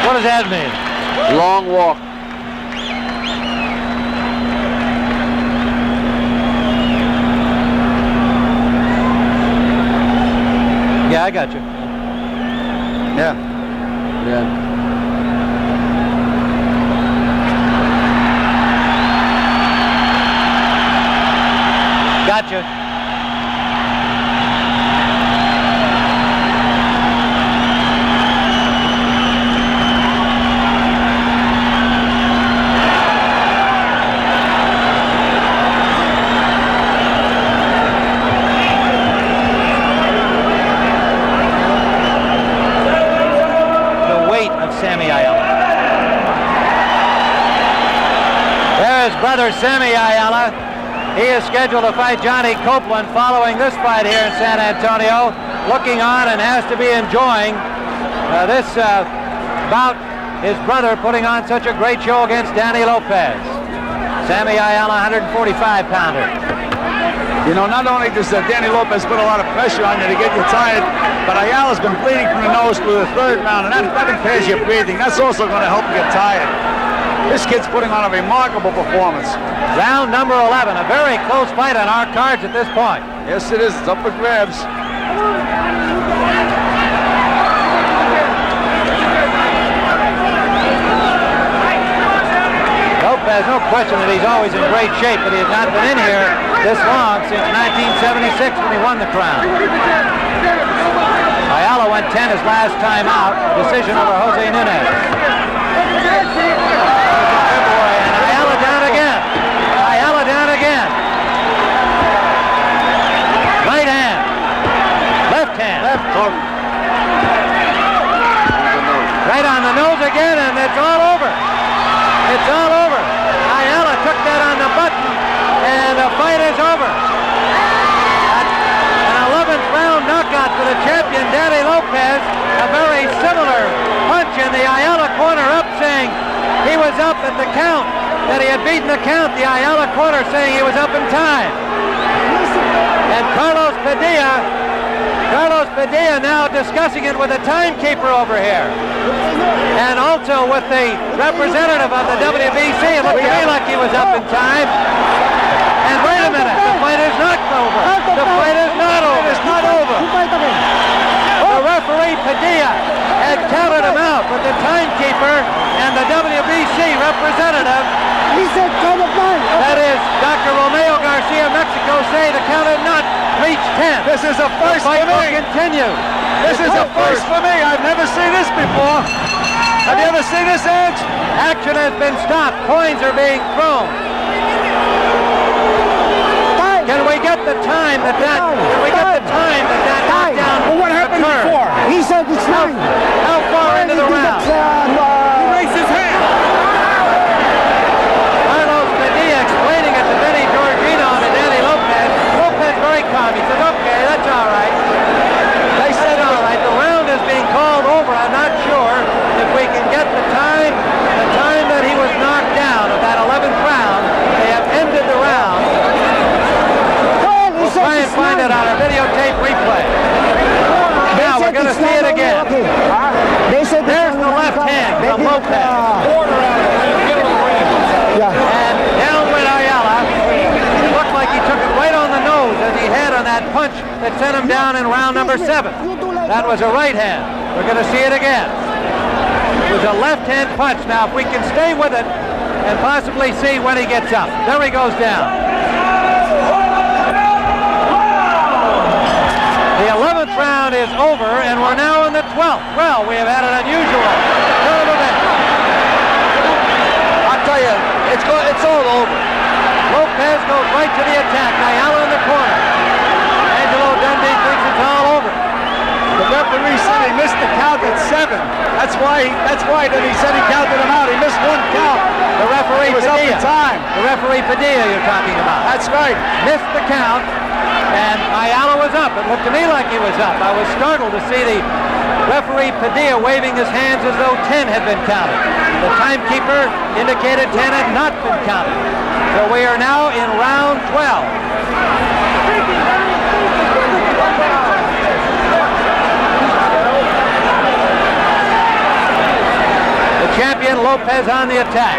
What does that mean? Long walk. Yeah, I got you. Yeah. Yeah. Gotcha. Sammy Ayala. There's brother Sammy Ayala. He is scheduled to fight Johnny Copeland following this fight here in San Antonio. Looking on and has to be enjoying this bout. His brother putting on such a great show against Danny Lopez. Sammy Ayala, 145-pounder. You know, not only does Danny Lopez put a lot of pressure on you to get you tired, but Ayala's been bleeding from the nose through the 3rd round, and that impairs your breathing. That's also going to help you get tired. This kid's putting on a remarkable performance. Round number 11, a very close fight on our cards at this point. Yes, it is. It's up for grabs. Lopez, no question that he's always in great shape, but he has not been in here this long since 1976 when he won the crown. Ayala went 10 his last time out, decision over Jose Nunez. And Ayala down again. Ayala down again. Right hand. Left hand. Left hook. Right on the nose again, and it's all over. It's all over. Ayala took that on the button, and the fight is over. An 11th round knockout for the champion, Danny Lopez. A very similar punch in the Ayala corner up, saying he was up at the count, that he had beaten the count. The Ayala corner saying he was up in time. And Carlos Padilla now discussing it with the timekeeper over here. And also with the representative of the WBC. It looked to me like he was up in time. And wait a minute, the fight is not over. The fight is not over. It's not over. The referee Padilla had counted him out, but the timekeeper and the WBC representative The count had not reached 10. This is a first for me. Continue. This is a first for me. I've never seen this before. Have you ever seen this, Edge? Action has been stopped. Coins are being thrown. Can we get the time that knockdown Well, what happened occurred? before? He said it's 9. How far into the round? He raised his hand. Carlos Padilla explaining it to Benny Georgino and to Danny Lopez. Lopez very calm. He says, okay, that's all right. They said all right. The round is being called over. I'm not sure if we can get the time that he was knocked down of that 11th round. They have ended the round. We'll try and find it on a videotape replay. Now we're going to see it again. There's the left hand from Lopez. And down went Ayala. It looked like he took it right on the nose as he had on that punch that sent him down in round number 7. That was a right hand. We're going to see it again. It was a left hand punch. Now if we can stay with it and possibly see when he gets up. There he goes down. The 11th round is over, and we're now in the 12th. Well, we have had an unusual turn of events. I'll tell you, it's all over. Lopez goes right to the attack. Ayala in the corner. Angelo Dundee thinks it's all over. The referee said he missed the count at 7. That's why then he said he counted him out. He missed one count. The referee was up in time. The referee Padilla you're talking about. That's right. Missed the count, and Ayala was up. It looked to me like he was up. I was startled to see the referee Padilla waving his hands as though 10 had been counted. The timekeeper indicated 10 had not been counted. So we are now in round 12. Champion Lopez on the attack.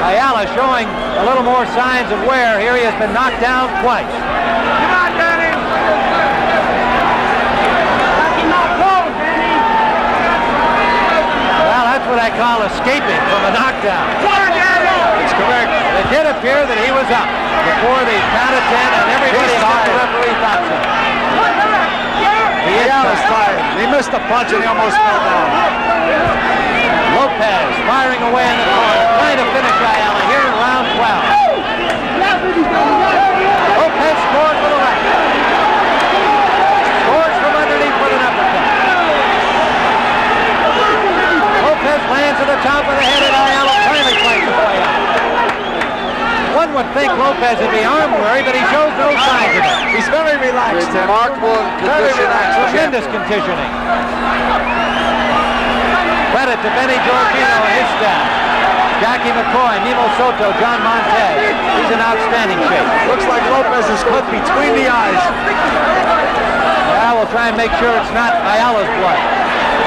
Ayala showing a little more signs of wear. Here he has been knocked down twice. Come on, Danny. Well, that's what I call escaping from a knockdown. It's correct. It did appear that he was up before the count of 10, and everybody except the referee thought so. Ayala's tired. He missed the punch and he almost fell down. Lopez firing away in the corner, trying to finish Ayala here in round 12. Lopez scores for the right. Scores from underneath with an uppercut. Lopez lands at the top of the head, and Ayala finally fights his way out. One would think Lopez would be arm weary, but he shows no signs of it. He's very relaxed. Remarkable conditioning. Tremendous conditioning. Credit to Benny Georgino and his staff. Jackie McCoy, Nemo Soto, John Montez. He's in outstanding shape. Looks like Lopez is cut between the eyes. Now we'll try and make sure it's not Ayala's blood.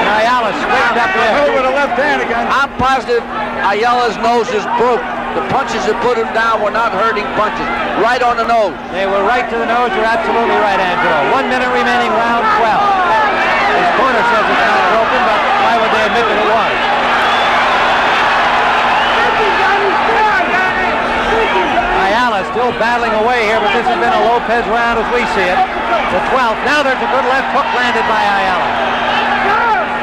And Ayala straightened up there. Hurt with a left hand again. I'm positive Ayala's nose is broke. The punches that put him down were not hurting punches. Right on the nose. They were right to the nose. You're absolutely right, Angelo. 1 minute remaining, round 12. His corner says it's not broken, but why would they admit that it was? Ayala still battling away here, but this has been a Lopez round as we see it. The 12th. Now there's a good left hook landed by Ayala.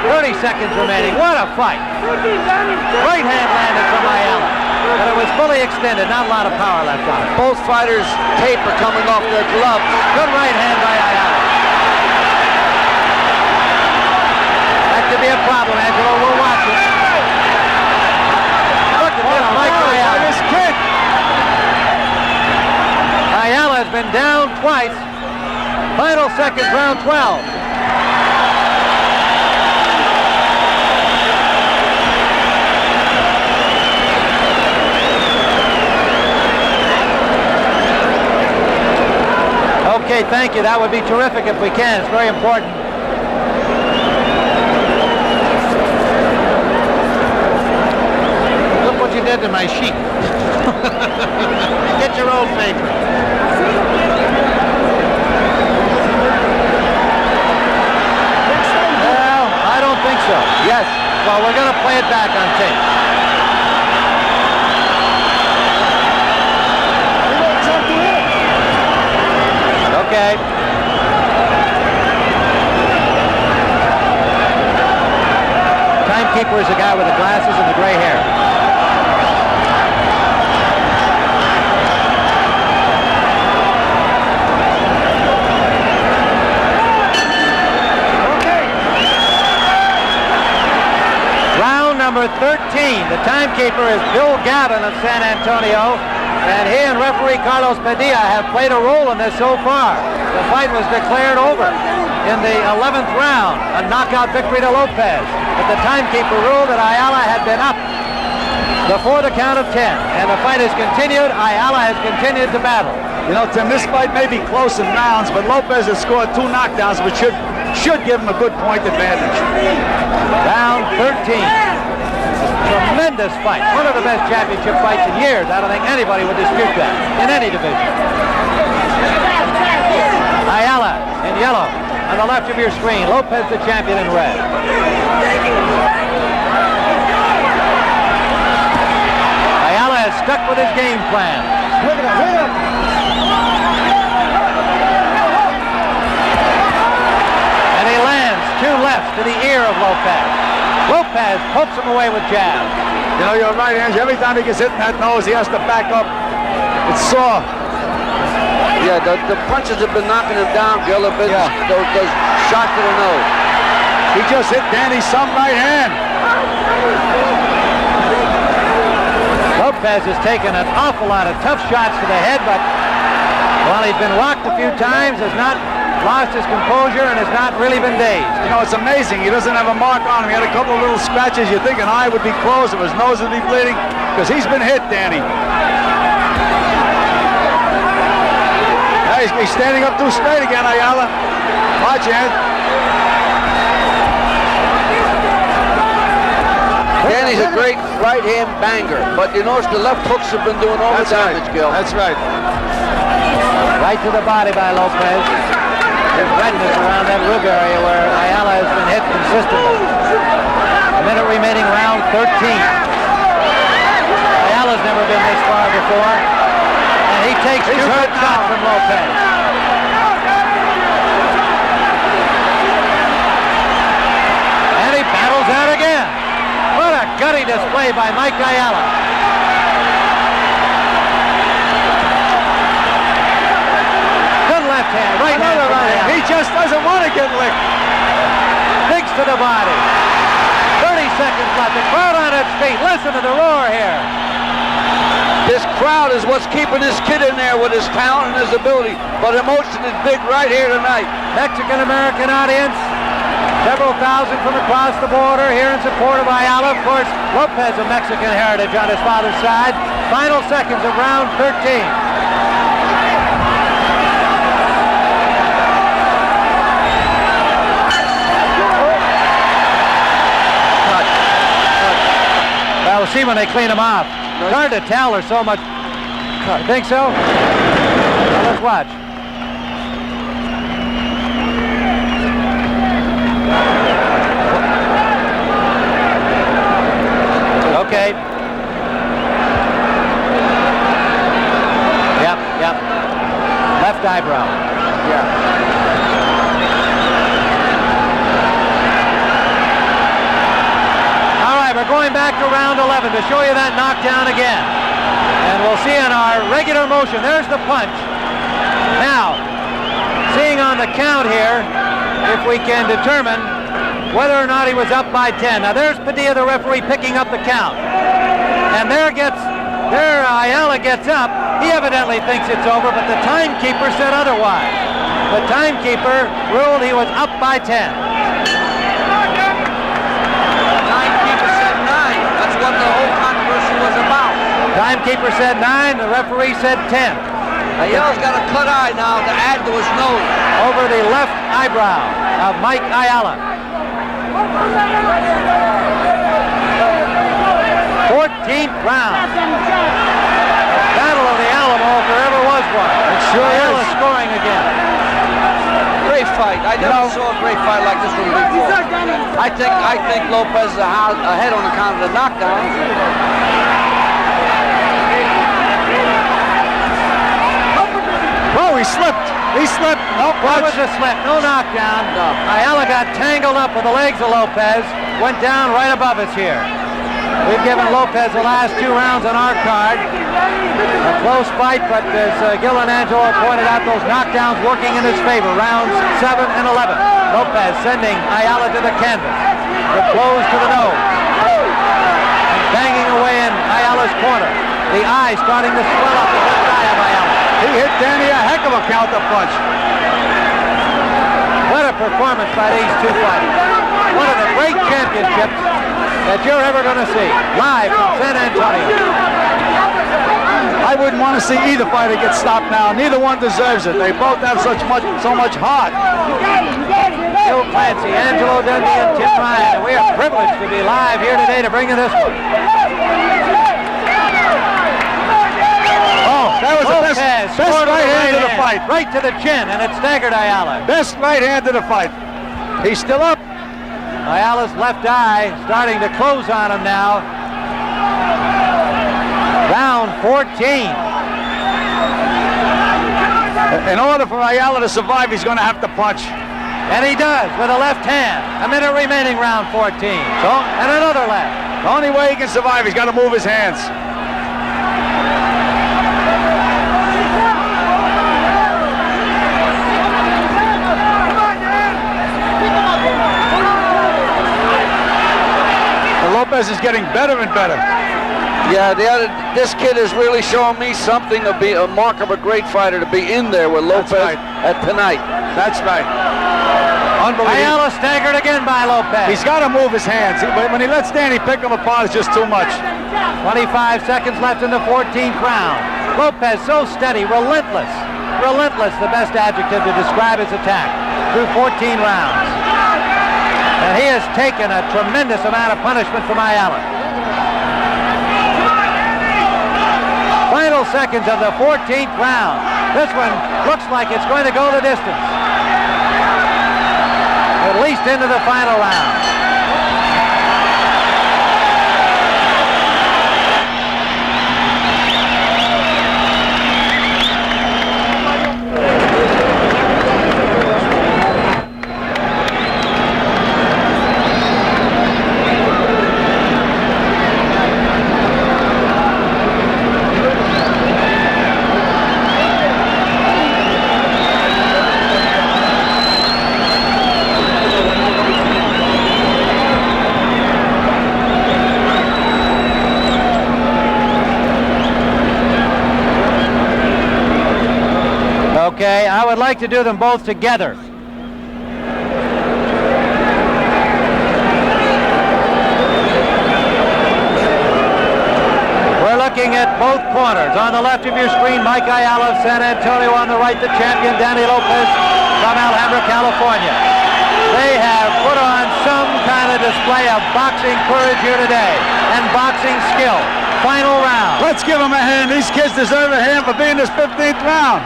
30 seconds remaining. What a fight. Right hand landed from Ayala. But it was fully extended. Not a lot of power left on it. Both fighters' tape are coming off their gloves. Good right hand by Ayala. That could be a problem, Angelo. We'll watch it. Look at this, Mike Ayala. This kid. Ayala has been down twice. Final seconds, round 12. Okay, thank you. That would be terrific if we can. It's very important. Look what you did to my sheet. Get your old paper. Well, I don't think so. Yes. Well, we're going to play it back on tape. The timekeeper is Bill Gavin of San Antonio, and he and referee Carlos Padilla have played a role in this so far. The fight was declared over in the 11th round, a knockout victory to Lopez. But the timekeeper ruled that Ayala had been up before the count of 10, and the fight has continued. Ayala has continued to battle. You know, Tim, this fight may be close in rounds, but Lopez has scored 2 knockdowns, which should give him a good point advantage. Round 13. Tremendous fight. One of the best championship fights in years. I don't think anybody would dispute that in any division. Ayala in yellow on the left of your screen. Lopez the champion in red. Ayala has stuck with his game plan. And he lands 2 lefts to the ear of Lopez. Lopez pokes him away with jab. You know, you're right, Angie. Every time he gets hit in that nose, he has to back up. It's sore. Yeah, the punches have been knocking him down, Gil. Have been those shots to the nose. He just hit Danny's some right hand. Lopez has taken an awful lot of tough shots to the head, but while he's been rocked a few times, has not lost his composure and has not really been dazed. You know, it's amazing. He doesn't have a mark on him. He had a couple of little scratches. You'd think an eye would be closed or his nose would be bleeding, because he's been hit, Danny. Now he's standing up too straight again, Ayala. Watch it. Danny's a great right-hand banger, but you notice the left hooks have been doing all the damage, Gil. That's right. Right to the body by Lopez. There's redness around that rib area where Ayala has been hit consistently. A minute remaining, round 13. Ayala's never been this far before. And he takes 2 good shots from Lopez. And he battles out again. What a gutty display by Mike Ayala. Left hand, right hand. He just doesn't want to get licked. Digs to the body. 30 seconds left. The crowd on its feet. Listen to the roar here. This crowd is what's keeping this kid in there with his talent and his ability. But emotion is big right here tonight. Mexican-American audience. Several thousand from across the border here in support of Ayala. Of course, Lopez of Mexican heritage on his father's side. Final seconds of round 13. We'll see when they clean them off. It's hard to tell. There's so much. You think so? Well, let's watch. Okay. Yep. Left eyebrow. Yeah. We're going back to round 11 to show you that knockdown again. And we'll see in our regular motion. There's the punch. Now, seeing on the count here, if we can determine whether or not he was up by 10. Now, there's Padilla, the referee, picking up the count. And there Ayala gets up. He evidently thinks it's over, but the timekeeper said otherwise. The timekeeper ruled he was up by 10. What the whole controversy was about. Timekeeper said 9, the referee said 10. Ayala's got a cut eye now to add to his nose. Over the left eyebrow of Mike Ayala. 14th round. Battle of the Alamo if there ever was one. It sure Ayala is scoring again. Great fight. I never saw a great fight like this one before. I think Lopez is ahead on account of the knockdown. Oh, he slipped. No punch. That was a slip. No knockdown. No. Ayala got tangled up with the legs of Lopez. Went down right above us here. We've given Lopez the last 2 rounds on our card. A close fight, but as Gil and Angelo pointed out, those knockdowns working in his favor. Rounds 7 and 11. Lopez sending Ayala to the canvas. The close to the nose. And Ayala's corner. The eye starting to swell up the left eye of Ayala. He hit Danny a heck of a counter punch. What a performance by these two fighters. One of the great championships that you're ever going to see. Live from San Antonio. I wouldn't want to see either fighter get stopped now. Neither one deserves it. They both have so much heart. Bill Clancy, Angelo Dundee, and Tim Ryan. And we are privileged to be live here today to bring you this one. Oh, that was Lopez the best scored right hand of the fight. Right to the chin, and it staggered Ayala. Best right hand of the fight. He's still up. Ayala's left eye starting to close on him now. Round 14. In order for Ayala to survive, he's going to have to punch. And he does with a left hand. A minute remaining, round 14. And another left. The only way he can survive, he's got to move his hands. And Lopez is getting better and better. Yeah, this kid is really showing me something to be a mark of a great fighter, to be in there with Lopez at tonight. That's right. Unbelievable. Ayala staggered again by Lopez. He's got to move his hands. When he lets Danny pick him apart, it's just too much. 25 seconds left in the 14th round. Lopez so steady, relentless. Relentless, the best adjective to describe his attack through 14 rounds. And he has taken a tremendous amount of punishment from Ayala. Final seconds of the 14th round. This one looks like it's going to go the distance. At least into the final round. Okay, I would like to do them both together. We're looking at both corners. On the left of your screen, Mike Ayala of San Antonio. On the right, the champion, Danny Lopez from Alhambra, California. They have put on some kind of display of boxing courage here today and boxing skill. Final round. Let's give them a hand. These kids deserve a hand for being this 15th round.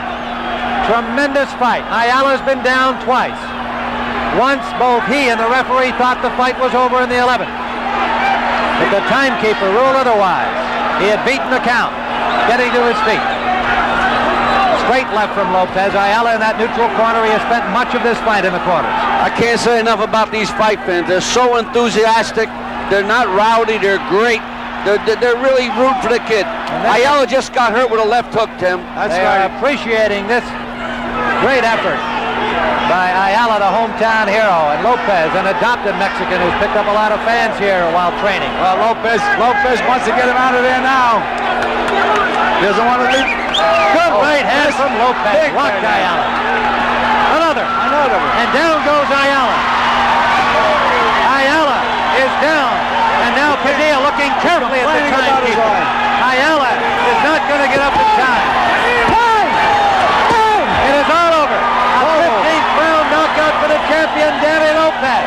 Tremendous fight. Ayala's been down twice. Once both he and the referee thought the fight was over in the 11th. But the timekeeper ruled otherwise. He had beaten the count, getting to his feet. Straight left from Lopez. Ayala in that neutral corner. He has spent much of this fight in the corners. I can't say enough about these fight fans. They're so enthusiastic. They're not rowdy. They're great. They're really rooting for the kid. Ayala just got hurt with a left hook, Tim. They are appreciating this great effort by Ayala, the hometown hero, and Lopez, an adopted Mexican who's picked up a lot of fans here while training. Well, Lopez wants to get him out of there now. He doesn't want to leave. Good right hand from Lopez. Locked Ayala. Another. And down goes Ayala. Ayala is down. And now Padilla looking carefully at the timekeeper. Ayala is not going to get up in time. It is all over. A 15th round knockout for the champion, Danny Lopez.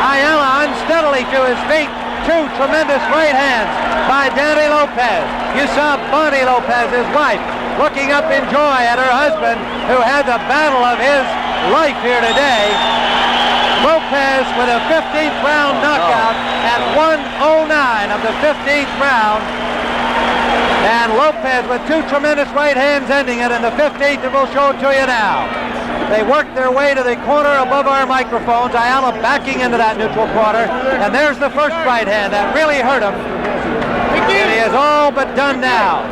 Ayala unsteadily to his feet. Two tremendous right hands by Danny Lopez. You saw Bonnie Lopez, his wife, looking up in joy at her husband, who had the battle of his life here today. Lopez with a 15th round knockout at 1:09 of the 15th round. And Lopez with two tremendous right hands ending it in the 15th, and we'll show it to you now. They worked their way to the corner above our microphones. Ayala backing into that neutral corner, and there's the first right hand that really hurt him. And he is all but done now.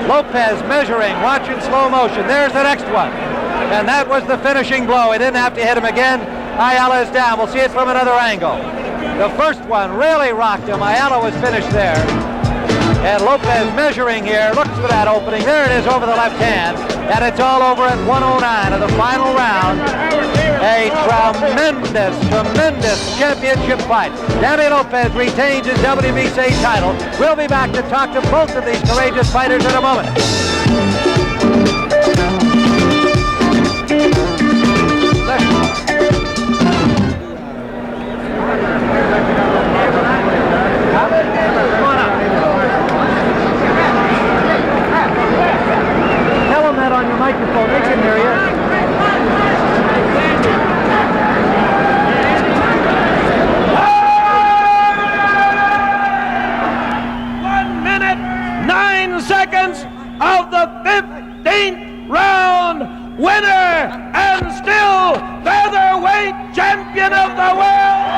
Lopez measuring, watching slow motion. There's the next one. And that was the finishing blow. He didn't have to hit him again. Ayala is down. We'll see it from another angle. The first one really rocked him. Ayala was finished there. And Lopez measuring here, looks for that opening. There it is over the left hand. And it's all over at 109 of the final round. A tremendous championship fight. Danny Lopez retains his WBC title. We'll be back to talk to both of these courageous fighters in a moment. Tell them that on your microphone. They can hear you. Seconds of the 15th round, winner and still featherweight champion of the world.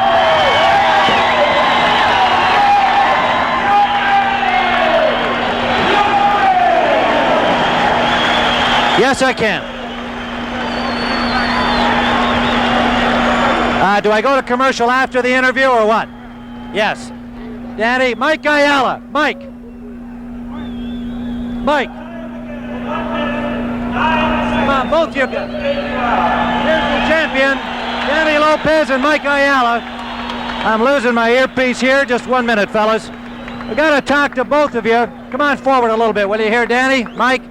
Yes, I can. Do I go to commercial after the interview or what? Yes. Danny, Mike Ayala. Mike. Come on, both you guys. Here's the champion, Danny Lopez and Mike Ayala. I'm losing my earpiece here. Just 1 minute, fellas. I got to talk to both of you. Come on forward a little bit, will you hear, Danny? Mike?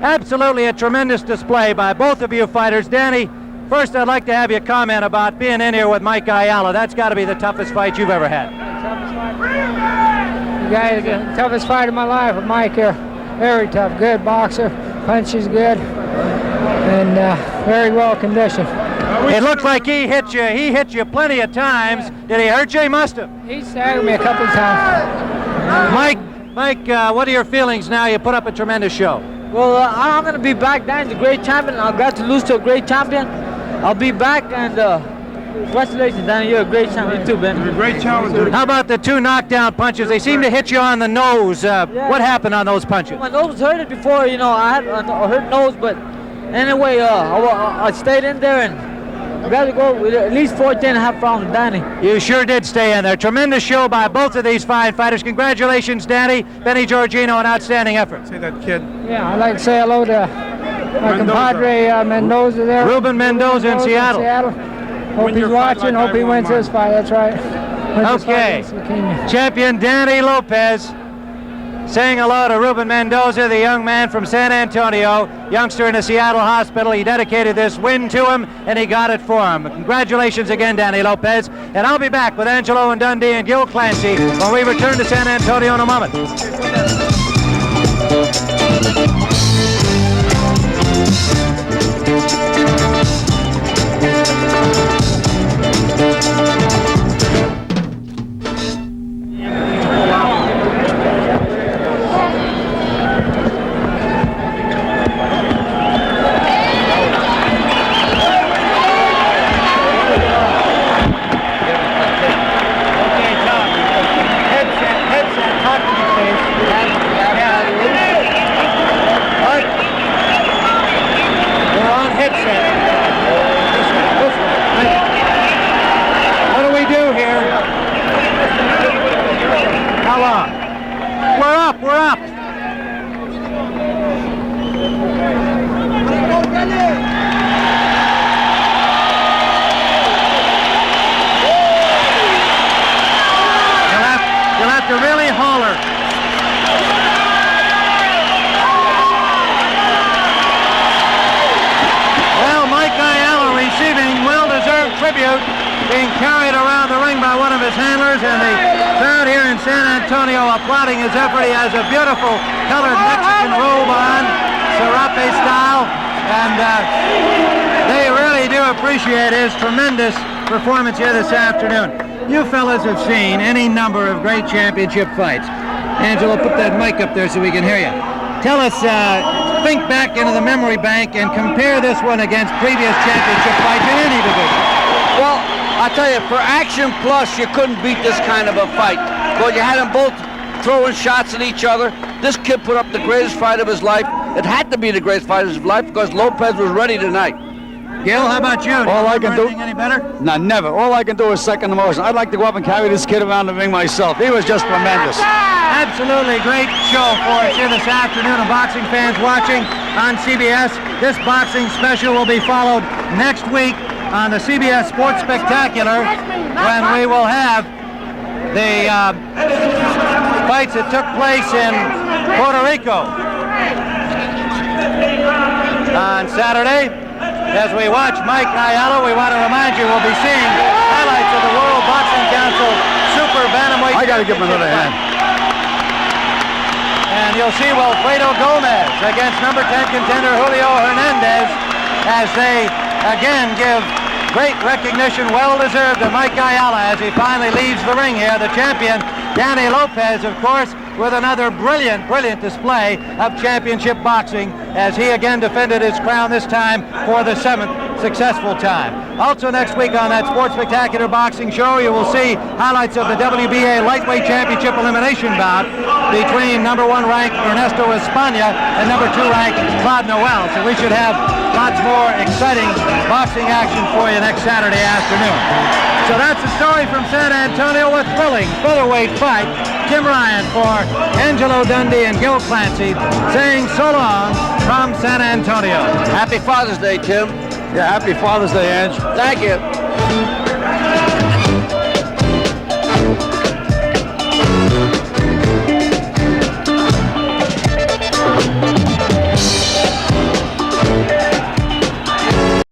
Absolutely a tremendous display by both of you fighters. Danny, first I'd like to have you comment about being in here with Mike Ayala. That's got to be the toughest fight you've ever had. The toughest fight of my life with Mike here. Very tough, good boxer, punches good, and very well conditioned. It looked like he hit you. He hit you plenty of times. Did he hurt you? He must have. He staggered me a couple of times. Mike, what are your feelings now? You put up a tremendous show. Well, I'm going to be back. Danny's a great champion. I'm glad to lose to a great champion. I'll be back, and congratulations, Danny. You're a great champion too, Ben. You're a great challenger. How about the two knockdown punches? They seem to hit you on the nose. What happened on those punches? My nose hurted before, you know. I had a hurt nose, but anyway, I stayed in there, and I got to go with at least 14.5 rounds with Danny. You sure did stay in there. Tremendous show by both of these fine fighters. Congratulations, Danny. Benny Giorgino, an outstanding effort. Say that kid. Yeah, I'd like to say hello to my compadre Mendoza there. Ruben Mendoza in Seattle. Hope he's watching. Hope he wins this fight. That's right. Okay. Champion Danny Lopez saying hello to Ruben Mendoza, the young man from San Antonio, youngster in a Seattle hospital. He dedicated this win to him, and he got it for him. Congratulations again, Danny Lopez. And I'll be back with Angelo and Dundee and Gil Clancy when we return to San Antonio in a moment. Being carried around the ring by one of his handlers, and the crowd here in San Antonio applauding his effort. He has a beautiful colored Mexican robe on, serape style, and they really do appreciate his tremendous performance here this afternoon. You fellas have seen any number of great championship fights. Angelo, put that mic up there so we can hear you. Tell us, think back into the memory bank and compare this one against previous championship fights in any division. Well, I tell you, for Action Plus, you couldn't beat this kind of a fight. Because you had them both throwing shots at each other. This kid put up the greatest fight of his life. It had to be the greatest fight of his life because Lopez was ready tonight. Gil, how about you? All I can do. Any better? No, never. All I can do is second emotion. I'd like to go up and carry this kid around the ring myself. He was just tremendous. Absolutely great show for us here this afternoon, and boxing fans watching on CBS. This boxing special will be followed next week on the CBS Sports Spectacular, when we will have the fights that took place in Puerto Rico on Saturday. As we watch Mike Ayala, we want to remind you we'll be seeing highlights of the World Boxing Council Super Bantamweight. I got to give him another hand. And you'll see Wilfredo Gomez against number 10 contender Julio Hernandez, as they again give great recognition, well-deserved, to Mike Ayala as he finally leaves the ring here. The champion, Danny Lopez, of course, with another brilliant display of championship boxing, as he again defended his crown, this time for the 7th successful time. Also next week on that Sports Spectacular Boxing Show, you will see highlights of the WBA Lightweight Championship elimination bout between number 1 ranked Ernesto España and number 2 ranked Claude Noel. So we should have lots more exciting boxing action for you next Saturday afternoon. So that's the story from San Antonio, with thrilling featherweight fight. Tim Ryan for Angelo Dundee and Gil Clancy saying so long from San Antonio. Happy Father's Day, Tim. Yeah, happy Father's Day, Ange. Thank you.